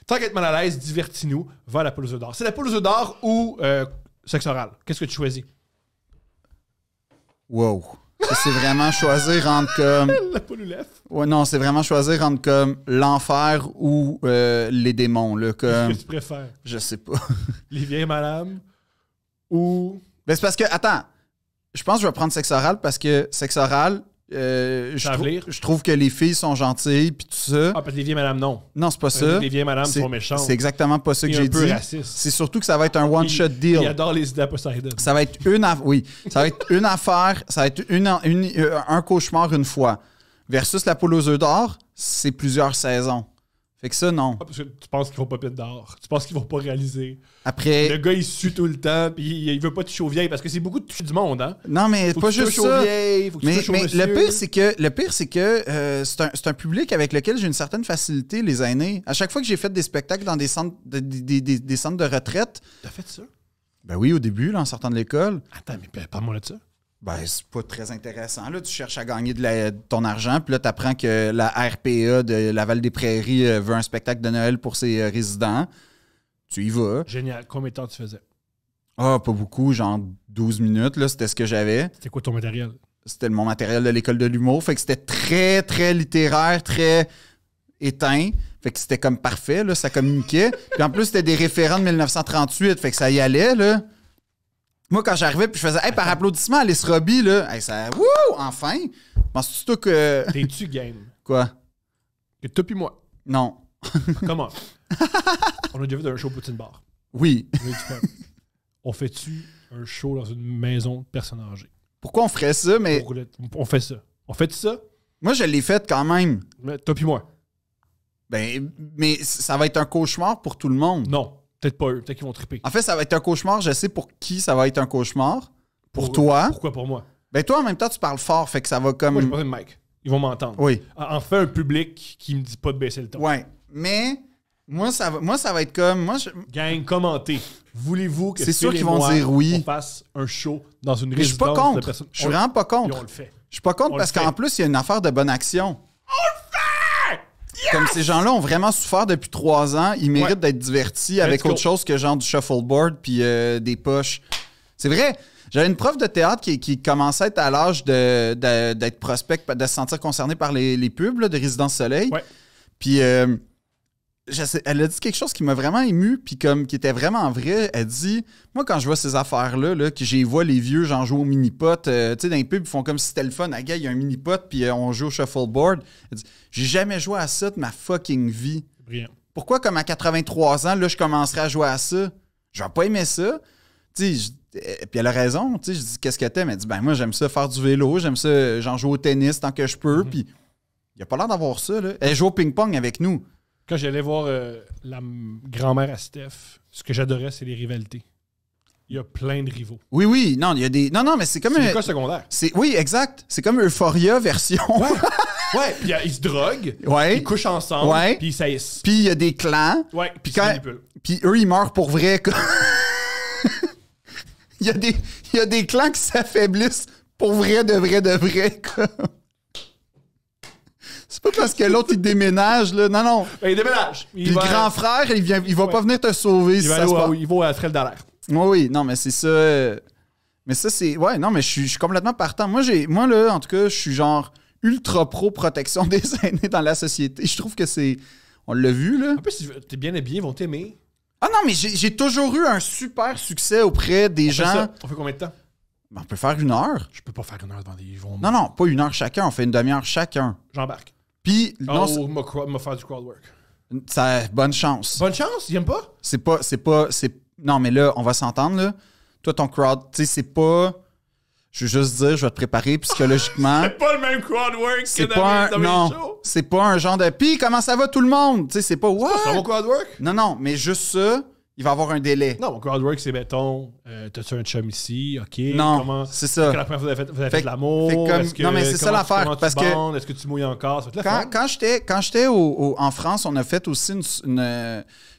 S2: tant qu'être mal à l'aise, divertis-nous, va à la poule aux œufs d'or. C'est la poule aux œufs d'or ou sexe oral. Qu'est-ce que tu choisis?
S3: Wow. Ça, c'est vraiment choisir entre comme...
S2: La poule ou l'œuf?
S3: Ouais, non, c'est vraiment choisir entre comme l'enfer ou les démons, là, comme...
S2: Qu'est-ce que tu préfères?
S3: Je sais pas.
S2: Les vieilles madames ou...
S3: Ben, c'est parce que... Attends. Je pense que je vais prendre sexe oral parce que sexe oral... je trouve que les filles sont gentilles puis tout ça.
S2: Ah, parce que les vieilles madames, non.
S3: Non, c'est pas ça.
S2: Les vieilles madames sont méchantes.
S3: C'est exactement pas ça que
S2: Et
S3: j'ai
S2: un peu
S3: dit.
S2: raciste.
S3: C'est surtout que ça va être un one-shot deal.
S2: Ils adorent les idées à Poseidon.
S3: Ça va être une affaire. Oui, ça va être une affaire. Ça va être un cauchemar une fois. Versus la poule aux œufs d'or, c'est plusieurs saisons. Fait que ça, non.
S2: Ah, parce que tu penses qu'ils vont pas péter dehors. Tu penses qu'ils vont pas réaliser.
S3: Après.
S2: Le gars, il sue tout le temps, puis il veut pas toucher aux vieilles parce que c'est beaucoup de toucher du monde, hein?
S3: Non, mais
S2: Faut
S3: pas
S2: que tu
S3: juste
S2: touches aux
S3: ça.
S2: vieilles, faut que tu
S3: Mais
S2: touches aux monsieur.
S3: le pire, c'est que c'est un public avec lequel j'ai une certaine facilité, les aînés. À chaque fois que j'ai fait des spectacles dans des centres des centres de retraite,
S2: T'as fait ça?
S3: ben oui, au début, là, en sortant de l'école,
S2: Attends, mais parle-moi de ça.
S3: ben c'est pas très intéressant. Là, tu cherches à gagner de ton argent, puis là, tu apprends que la RPA de Laval-des-Prairies veut un spectacle de Noël pour ses résidents. Tu y vas.
S2: Génial. Combien de temps tu faisais?
S3: Ah, pas beaucoup, genre 12 minutes, là, c'était ce que j'avais.
S2: C'était quoi ton matériel?
S3: C'était mon matériel de l'école de l'humour. Fait que c'était très, très littéraire, très éteint. Fait que c'était comme parfait, là, ça communiquait. Puis en plus, c'était des référents de 1938, fait que ça y allait, là. Moi, quand j'arrivais, puis je faisais « Hey, par applaudissement, Alice Robbie, là, hey, ça... Wouh! Enfin! » Penses-tu toi que...
S2: T'es-tu game?
S3: Quoi?
S2: Que toi pis moi.
S3: Non.
S2: Comment? On a déjà vu un show Poutine Bar.
S3: Oui.
S2: On a eu du fun. On fait-tu un show dans une maison de personnes âgées?
S3: Pourquoi on ferait ça, mais...
S2: On fait ça. On fait ça?
S3: Moi, je l'ai fait quand même.
S2: Mais toi pis moi.
S3: Ben, mais ça va être un cauchemar pour tout le monde.
S2: Non. Peut-être pas eux. Peut-être qu'ils vont triper.
S3: En fait, ça va être un cauchemar. Je sais pour qui ça va être un cauchemar. Pour toi.
S2: Pourquoi pour moi?
S3: Ben, toi, en même temps, tu parles fort, fait que ça va comme...
S2: Moi, j'ai pas de mic. Ils vont m'entendre.
S3: Oui.
S2: Enfin, un public qui me dit pas de baisser le ton.
S3: Ouais. Mais, moi, ça va être comme...
S2: Gang, commentez. Voulez-vous que
S3: C'est sûr
S2: Phil et
S3: qu'ils vont
S2: moi,
S3: dire oui.
S2: on fasse un show dans une
S3: Mais je suis pas
S2: résidence de
S3: contre.
S2: personnes?
S3: Je suis vraiment pas
S2: Puis on
S3: contre.
S2: le fait.
S3: Je suis pas contre
S2: On
S3: parce
S2: le fait.
S3: qu'en plus, il y a une affaire de bonne action. Comme ces gens-là ont vraiment souffert depuis 3 ans, ils méritent d'être divertis avec
S2: go.
S3: autre chose que genre du shuffleboard puis des poches. C'est vrai. J'avais une prof de théâtre qui commençait à être à l'âge d'être prospect, de se sentir concerné par les pubs là, de Résidence Soleil.
S2: Ouais.
S3: Puis elle a dit quelque chose qui m'a vraiment ému, puis comme qui était vraiment vrai. Elle dit, moi quand je vois ces affaires-là, là, que j'y vois les vieux, j'en joue au mini-pot, tu sais, dans les pubs, ils font comme si c'était le fun. Ah, gars, il y a un mini-pot, puis on joue au shuffleboard. Elle dit, j'ai jamais joué à ça de ma fucking vie.
S2: Brillant.
S3: Pourquoi, comme à 83 ans, là, je commencerais à jouer à ça? J'aurais pas aimé ça. Tu sais, puis elle a raison. Tu sais, je dis, qu'est-ce que t'aimes? Elle dit, ben moi, j'aime ça faire du vélo, j'aime ça, j'en joue au tennis tant que je peux, puis il a pas l'air d'avoir ça, là. Elle joue au ping-pong avec nous.
S2: Quand j'allais voir la grand-mère à Steph, ce que j'adorais, c'est les rivalités. Il y a plein de rivaux.
S3: Oui, oui, non, il y a des... Non, mais c'est comme...
S2: C'est l'école secondaire.
S3: Oui, exact. C'est comme Euphoria version...
S2: Ouais, puis ils se droguent,
S3: Ouais.
S2: ils couchent ensemble,
S3: Ouais.
S2: puis ils saillissent.
S3: Puis il y a des clans.
S2: Ouais,
S3: Puis
S2: puis
S3: quand...
S2: ils se manipulent.
S3: Puis eux, ils meurent pour vrai. Il y a des clans qui s'affaiblissent pour vrai, de vrai. Comme. C'est pas parce que l'autre, il déménage, là. Non, non.
S2: Ben, il déménage.
S3: Puis le grand frère, il va pas venir te sauver si ça se passe.
S2: Il va à Trelle d'Alaire.
S3: Oui, non, mais c'est ça. Mais ça, c'est... Ouais, non, mais je suis complètement partant. Moi, là, en tout cas, je suis genre ultra pro protection des aînés dans la société. Je trouve que c'est... On l'a vu, là.
S2: En plus, si t'es bien habillé, ils vont t'aimer.
S3: Ah non, mais j'ai toujours eu un super succès auprès des gens.
S2: On fait combien de temps?
S3: Ben, on peut faire 1 heure.
S2: Je peux pas faire 1 heure devant des... Ils vont...
S3: Non, pas 1 heure chacun. On fait une demi-heure chacun.
S2: J'embarque.
S3: Puis, non,
S2: Oh, m'a faire du crowdwork.
S3: ça, bonne chance.
S2: Bonne chance, ils aiment pas?
S3: Non, mais là, on va s'entendre, là. Toi, ton crowd, tu sais, c'est pas... Je veux juste dire, je vais te préparer psychologiquement.
S2: C'est pas le même crowdwork
S3: C'est pas un... Non, c'est pas un genre de... Puis, comment ça va tout le monde? Tu sais, c'est pas... What?
S2: C'est mon crowdwork?
S3: Non, mais juste ça, il va avoir un délai.
S2: Non, mon crowdwork, c'est, mettons, t'as-tu un chum ici? OK.
S3: Non,
S2: Comment...
S3: c'est ça.
S2: La première fois, vous avez fait de
S3: Fait
S2: l'amour?
S3: comme-
S2: Est-ce que-
S3: non, mais c'est ça
S2: comment
S3: l'affaire,
S2: comment tu
S3: parce que-
S2: bandes? Est-ce que tu mouilles encore? Ça va être le fun.
S3: Quand j'étais en France, on a fait aussi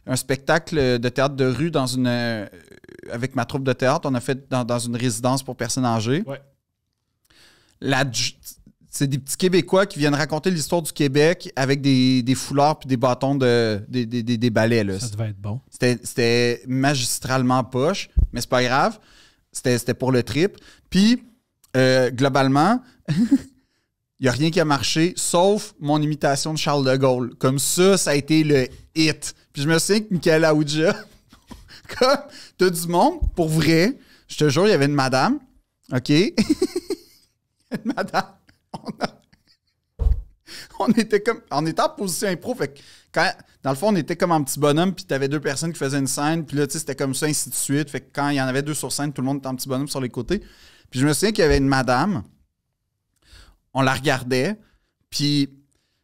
S3: un spectacle de théâtre de rue avec ma troupe de théâtre. On a fait dans une résidence pour personnes âgées.
S2: Ouais.
S3: C'est des petits Québécois qui viennent raconter l'histoire du Québec avec des foulards puis des bâtons des balais. Là.
S2: Ça devait être bon.
S3: C'était magistralement poche, mais c'est pas grave. C'était pour le trip. Puis, globalement, il n'y a rien qui a marché, sauf mon imitation de Charles de Gaulle. Comme ça a été le hit. Puis je me souviens que Michael Aoudja, comme t'as du monde, pour vrai, je te jure, il y avait une madame, OK? Une madame, on était en position impro, fait que dans le fond, on était comme un petit bonhomme, puis t'avais 2 personnes qui faisaient une scène, puis là, tu sais, c'était comme ça, ainsi de suite. Fait que quand il y en avait 2 sur scène, tout le monde était en petit bonhomme sur les côtés. Puis je me souviens qu'il y avait une madame, on la regardait, puis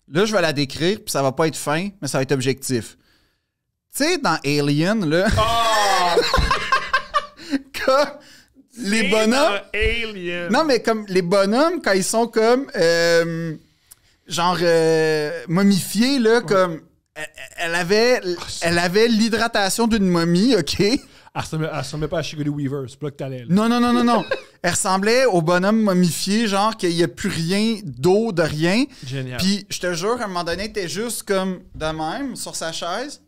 S3: là, je vais la décrire, puis ça va pas être fin, mais ça va être objectif. Tu sais, dans Alien, là... comme les bonhommes...
S2: Alien.
S3: Non, mais comme les bonhommes, quand ils sont comme... momifiés, là, comme... Elle avait l'hydratation d'une momie, OK?
S2: Elle ressemblait pas à Shigory Weaver, c'est pas là que t'allais. Là.
S3: Non. Elle ressemblait au bonhomme momifié, genre qu'il n'y a plus rien d'eau, de rien.
S2: Génial.
S3: Puis, je te jure, à un moment donné, elle était juste comme de même, sur sa chaise,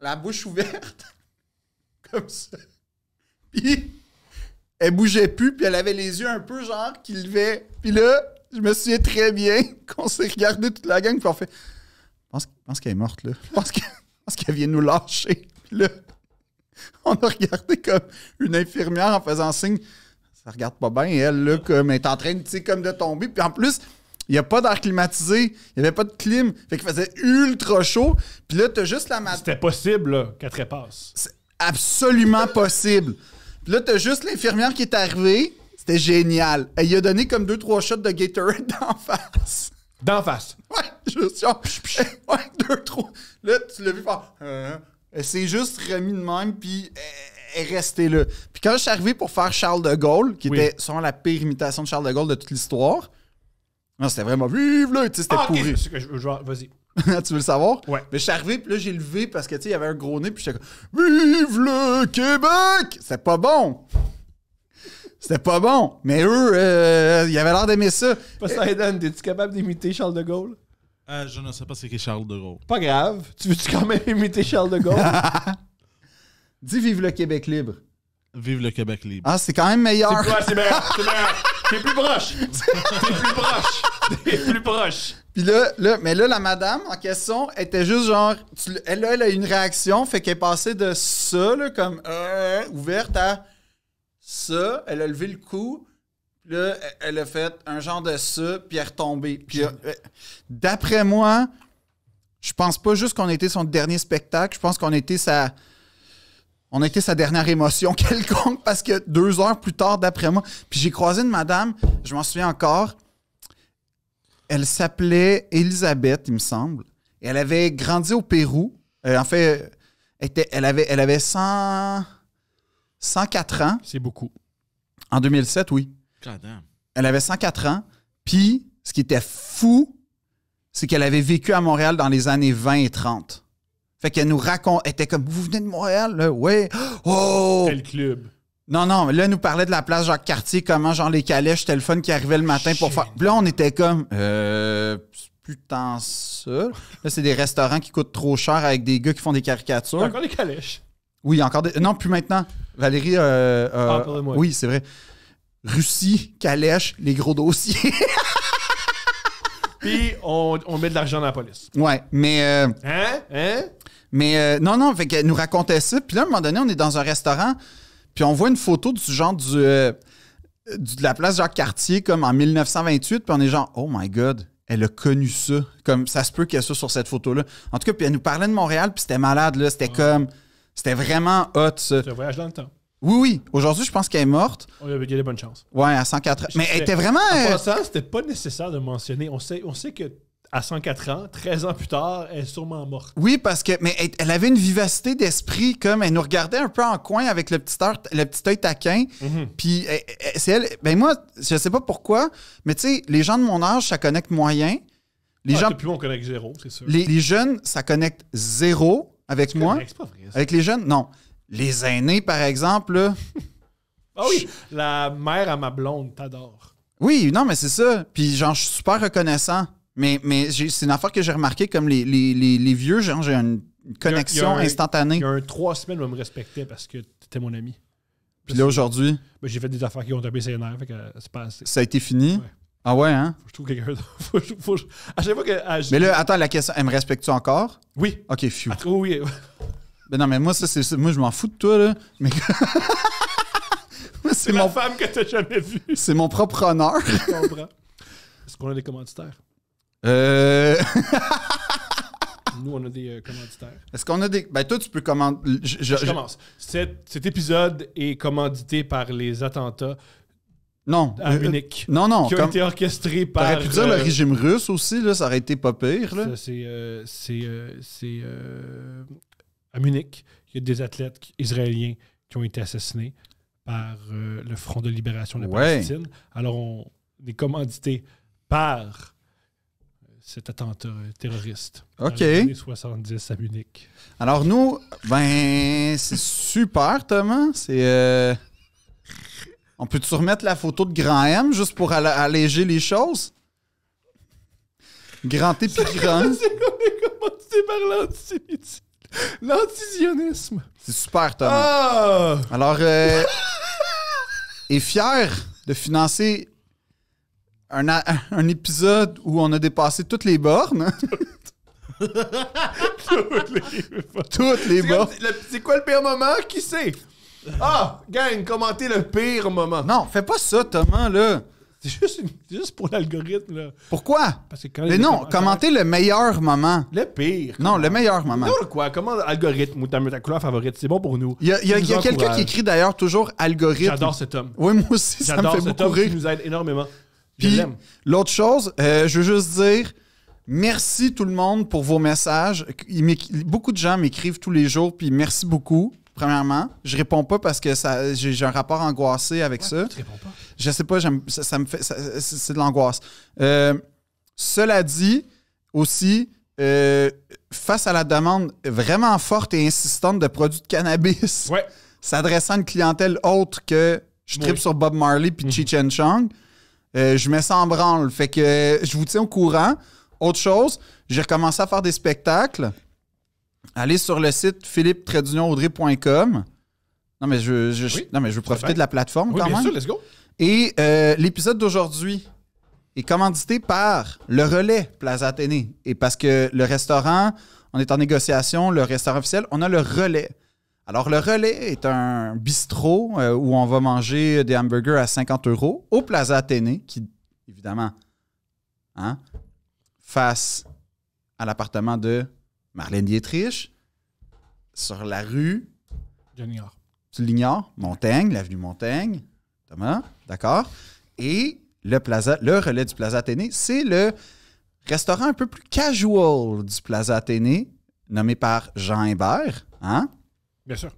S3: la bouche ouverte, comme ça. Puis, elle bougeait plus, puis elle avait les yeux un peu, genre, qui levaient. Puis là, je me souviens très bien qu'on s'est regardé toute la gang, puis on fait... Je pense qu'elle est morte, là. Je pense qu'elle vient nous lâcher. Puis là, on a regardé comme une infirmière en faisant signe. Ça regarde pas bien, elle, là, comme elle est en train, tu sais, comme de tomber. Puis en plus, il n'y a pas d'air climatisé. Il n'y avait pas de clim. Fait qu'il faisait ultra chaud. Puis là, t'as juste la madame.
S2: C'était possible, là, qu'elle trépasse.
S3: C'est absolument possible. Puis là, t'as juste l'infirmière qui est arrivée. C'était génial. Elle lui a donné comme 2-3 shots de Gatorade d'en face.
S2: D'en face.
S3: Ouais, juste genre... Ouais, 2-3. Là, tu l'as vu faire... Elle s'est juste remis de même, puis elle est restée là. Puis quand je suis arrivé pour faire Charles de Gaulle, qui était sûrement la pire imitation de Charles de Gaulle de toute l'histoire, non, c'était vraiment... Vive là! Tu sais, c'était pourri.
S2: Okay. Vas-y.
S3: Tu veux le savoir?
S2: Ouais.
S3: Mais je suis arrivé, puis là, j'ai levé parce que, tu sais, il y avait un gros nez, puis j'étais comme... Vive le Québec! C'était pas bon! C'était pas bon. Mais eux, ils avaient l'air d'aimer ça.
S2: Poseidon, es-tu capable d'imiter Charles de Gaulle?
S1: Je ne sais pas c'est qui Charles de Gaulle.
S2: Pas grave. Tu veux-tu quand même imiter Charles de Gaulle?
S3: Dis vive le Québec libre.
S1: Vive le Québec libre.
S3: Ah, c'est quand même meilleur.
S2: C'est meilleur. T'es plus proche. T'es plus proche.
S3: Puis là, la madame en question était juste genre... Elle a eu une réaction, fait qu'elle est passée de ça, là, comme ouverte à ça. Elle a levé le cou. Puis là, elle a fait un genre de ça, puis elle est retombée. Puis d'après moi, je pense pas juste qu'on a été son dernier spectacle, je pense qu'on a été sa dernière émotion quelconque, parce que 2 heures plus tard, d'après moi, puis j'ai croisé une madame, je m'en souviens encore, elle s'appelait Elisabeth, il me semble, et elle avait grandi au Pérou. En fait, elle avait 104 ans.
S2: C'est beaucoup.
S3: En 2007, oui.
S1: God damn.
S3: Elle avait 104 ans. Puis, ce qui était fou, c'est qu'elle avait vécu à Montréal dans les années 20 et 30. Fait qu'elle nous raconte... Elle était comme, vous venez de Montréal, là? Ouais. Oh!
S2: Quel club?
S3: Non, là, elle nous parlait de la place Jacques-Cartier, comment, genre, les calèches, c'était le fun qui arrivait le matin pour faire... Puis là, on était comme, c'est plus tant ça. Là, c'est des restaurants qui coûtent trop cher avec des gars qui font des caricatures.
S2: T'as encore des calèches?
S3: Oui, encore des... Non, plus maintenant. Valérie...
S2: parlez-moi.
S3: Oui, c'est vrai. Russie, calèche, les gros dossiers.
S2: Puis, on met de l'argent dans la police.
S3: Ouais, mais...
S2: Hein?
S3: Mais non, fait qu'elle nous racontait ça. Puis là, à un moment donné, on est dans un restaurant, puis on voit une photo du genre de la place Jacques-Cartier comme en 1928, puis on est genre, oh my God, elle a connu ça. Comme ça se peut qu'il y ait ça sur cette photo-là. En tout cas, puis elle nous parlait de Montréal, puis c'était malade, là. C'était comme... C'était vraiment hot, ça.
S2: C'est un voyage dans le temps.
S3: Oui, oui. Aujourd'hui, je pense qu'elle est morte.
S2: Il y a des bonnes chances.
S3: Ouais, à 104 ans. Mais elle était vraiment...
S2: En passant, c'était pas nécessaire de mentionner. On sait que à 104 ans, 13 ans plus tard, elle est sûrement morte.
S3: Oui, parce que... Mais elle avait une vivacité d'esprit, comme elle nous regardait un peu en coin avec le petit œil taquin. Puis c'est elle... Ben moi, je sais pas pourquoi, mais tu sais, les gens de mon âge, ça connecte moyen. Les gens...
S2: Depuis, on connecte zéro, c'est sûr.
S3: Les jeunes, ça connecte zéro avec moi.
S2: C'est pas vrai, ça.
S3: Avec les jeunes, non. Les aînés, par exemple, là...
S2: Ah oui, la mère à ma blonde t'adore.
S3: Oui, non, mais c'est ça. Puis genre, je suis super reconnaissant. Mais c'est une affaire que j'ai remarqué, comme les vieux, genre, j'ai une connexion instantanée.
S2: Il y a 3 semaines, on me respectait parce que t'étais mon ami.
S3: Puis là, aujourd'hui,
S2: Ben, j'ai fait des affaires qui ont tapé ses nerfs, fait que c'est pas assez.
S3: ça a été fini.
S2: Ouais.
S3: Ah ouais, hein?
S2: Faut que je trouve quelqu'un d'autre. À chaque fois que...
S3: Mais là, attends, la question, elle me respecte-tu encore?
S2: Oui.
S3: OK, phew.
S2: Oui.
S3: Ben non, mais moi, moi, je m'en fous de toi, là. Mais...
S2: C'est la femme que t'as jamais vue.
S3: C'est mon propre honneur.
S2: Je comprends. Est-ce qu'on a des commanditaires? Nous, on a des commanditaires.
S3: Est-ce qu'on a des... Ben toi, tu peux commander...
S2: Je commence. Cet épisode est commandité par les attentats
S3: Non.
S2: à Munich.
S3: Non.
S2: Qui ont été orchestrés par...
S3: T'aurais pu dire le régime russe aussi, là, ça aurait été pas pire, là.
S2: Ça, c'est à Munich. Il y a des athlètes israéliens qui ont été assassinés par le Front de libération de la Palestine. Alors, on est commandité par cet attentat terroriste.
S3: OK.
S2: Dans les années 70 à Munich.
S3: Alors nous, ben, c'est super, Thomas. C'est... On peut-tu remettre la photo de Grand M juste pour alléger les choses? Grand T puis Grand.
S2: C'est qu'on est commandité par l'antisémitisme. L'antizionisme.
S3: C'est super, Thomas.
S2: Ah!
S3: Alors, est fier de financer un épisode où on a dépassé toutes les bornes. Toutes les bornes.
S4: C'est quoi le pire moment? Qui sait? Ah, gang, commentez le pire moment.
S3: Non, fais pas ça, Thomas, là.
S2: C'est juste pour l'algorithme, là.
S3: Pourquoi?
S2: Parce que quand
S3: Mais non, commentez le meilleur moment.
S4: Le pire.
S3: Non, le meilleur moment.
S4: Non, quoi? Comment algorithme ou ta couleur favorite? C'est bon pour nous.
S3: Il y a
S4: Nous
S3: quelqu'un
S4: encourage.
S3: qui écrit d'ailleurs toujours algorithme.
S2: J'adore cet homme.
S3: Oui, moi aussi, ça me
S2: J'adore
S3: fait
S2: cet
S3: beaucoup
S2: homme qui
S3: rire.
S2: nous aide énormément. Je
S3: Puis,
S2: l'aime.
S3: l'autre chose, je veux juste dire merci tout le monde pour vos messages. Beaucoup de gens m'écrivent tous les jours, puis merci beaucoup. Premièrement, je réponds pas parce que j'ai un rapport angoissé avec ça.
S2: Tu réponds pas.
S3: Je sais pas, ça me fait, c'est de l'angoisse. Cela dit, aussi, face à la demande vraiment forte et insistante de produits de cannabis,
S2: Ouais.
S3: s'adressant à une clientèle autre que je tripe sur Bob Marley puis Cheech and Chong, je mets ça en branle. Fait que je vous tiens au courant. Autre chose, j'ai recommencé à faire des spectacles. Allez sur le site philippe-audrey.com. Non, mais je veux profiter de la plateforme
S2: Oui,
S3: quand
S2: bien
S3: même.
S2: sûr, let's go.
S3: Et l'épisode d'aujourd'hui est commandité par le Relais Plaza Athénée. Et parce que le restaurant, on est en négociation, le restaurant officiel, on a le Relais. Alors, le Relais est un bistrot où on va manger des hamburgers à 50 € au Plaza Athénée, qui, évidemment, face à l'appartement de Marlène Dietrich, sur la rue,
S2: Je l'ignore.
S3: tu l'ignores, Montaigne, l'avenue Montaigne. Thomas, d'accord? Et le Relais du Plaza Athénée, c'est le restaurant un peu plus casual du Plaza Athénée, nommé par Jean Imbert. Hein?
S2: Bien sûr.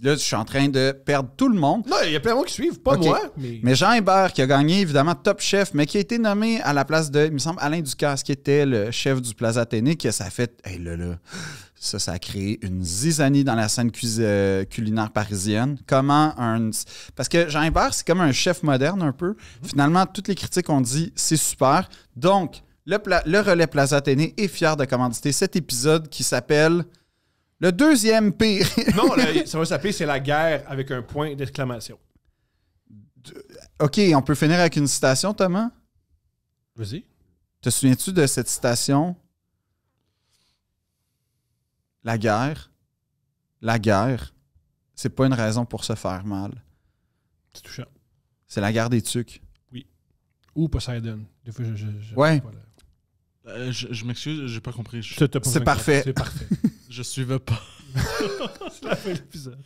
S3: Là, je suis en train de perdre tout le monde.
S2: Non, il y a plein de gens qui suivent, pas
S3: Ok.
S2: moi.
S3: Mais Jean Imbert, qui a gagné évidemment Top Chef, mais qui a été nommé à la place de, il me semble, Alain Ducasse, qui était le chef du Plaza Athénée, que ça a fait, hey, là, ça a créé une zizanie dans la scène culinaire parisienne. Parce que Jean Imbert, c'est comme un chef moderne un peu. Finalement, toutes les critiques ont dit, c'est super. Donc, le Relais Plaza Athénée est fier de commanditer cet épisode qui s'appelle le deuxième pire.
S2: Non, ça va s'appeler C'est la guerre avec un point d'exclamation.
S3: OK, on peut finir avec une citation, Thomas?
S2: Vas-y.
S3: Te souviens-tu de cette citation? La guerre, c'est pas une raison pour se faire mal.
S2: C'est touchant.
S3: C'est la guerre des tucs.
S2: Ou Poseidon. Des fois,
S3: Ouais.
S2: voilà.
S1: Je m'excuse, j'ai pas compris.
S2: T'as pas besoin de
S3: parfait.
S2: C'est parfait.
S1: Je suivais pas.
S2: C'est la fin de l'épisode.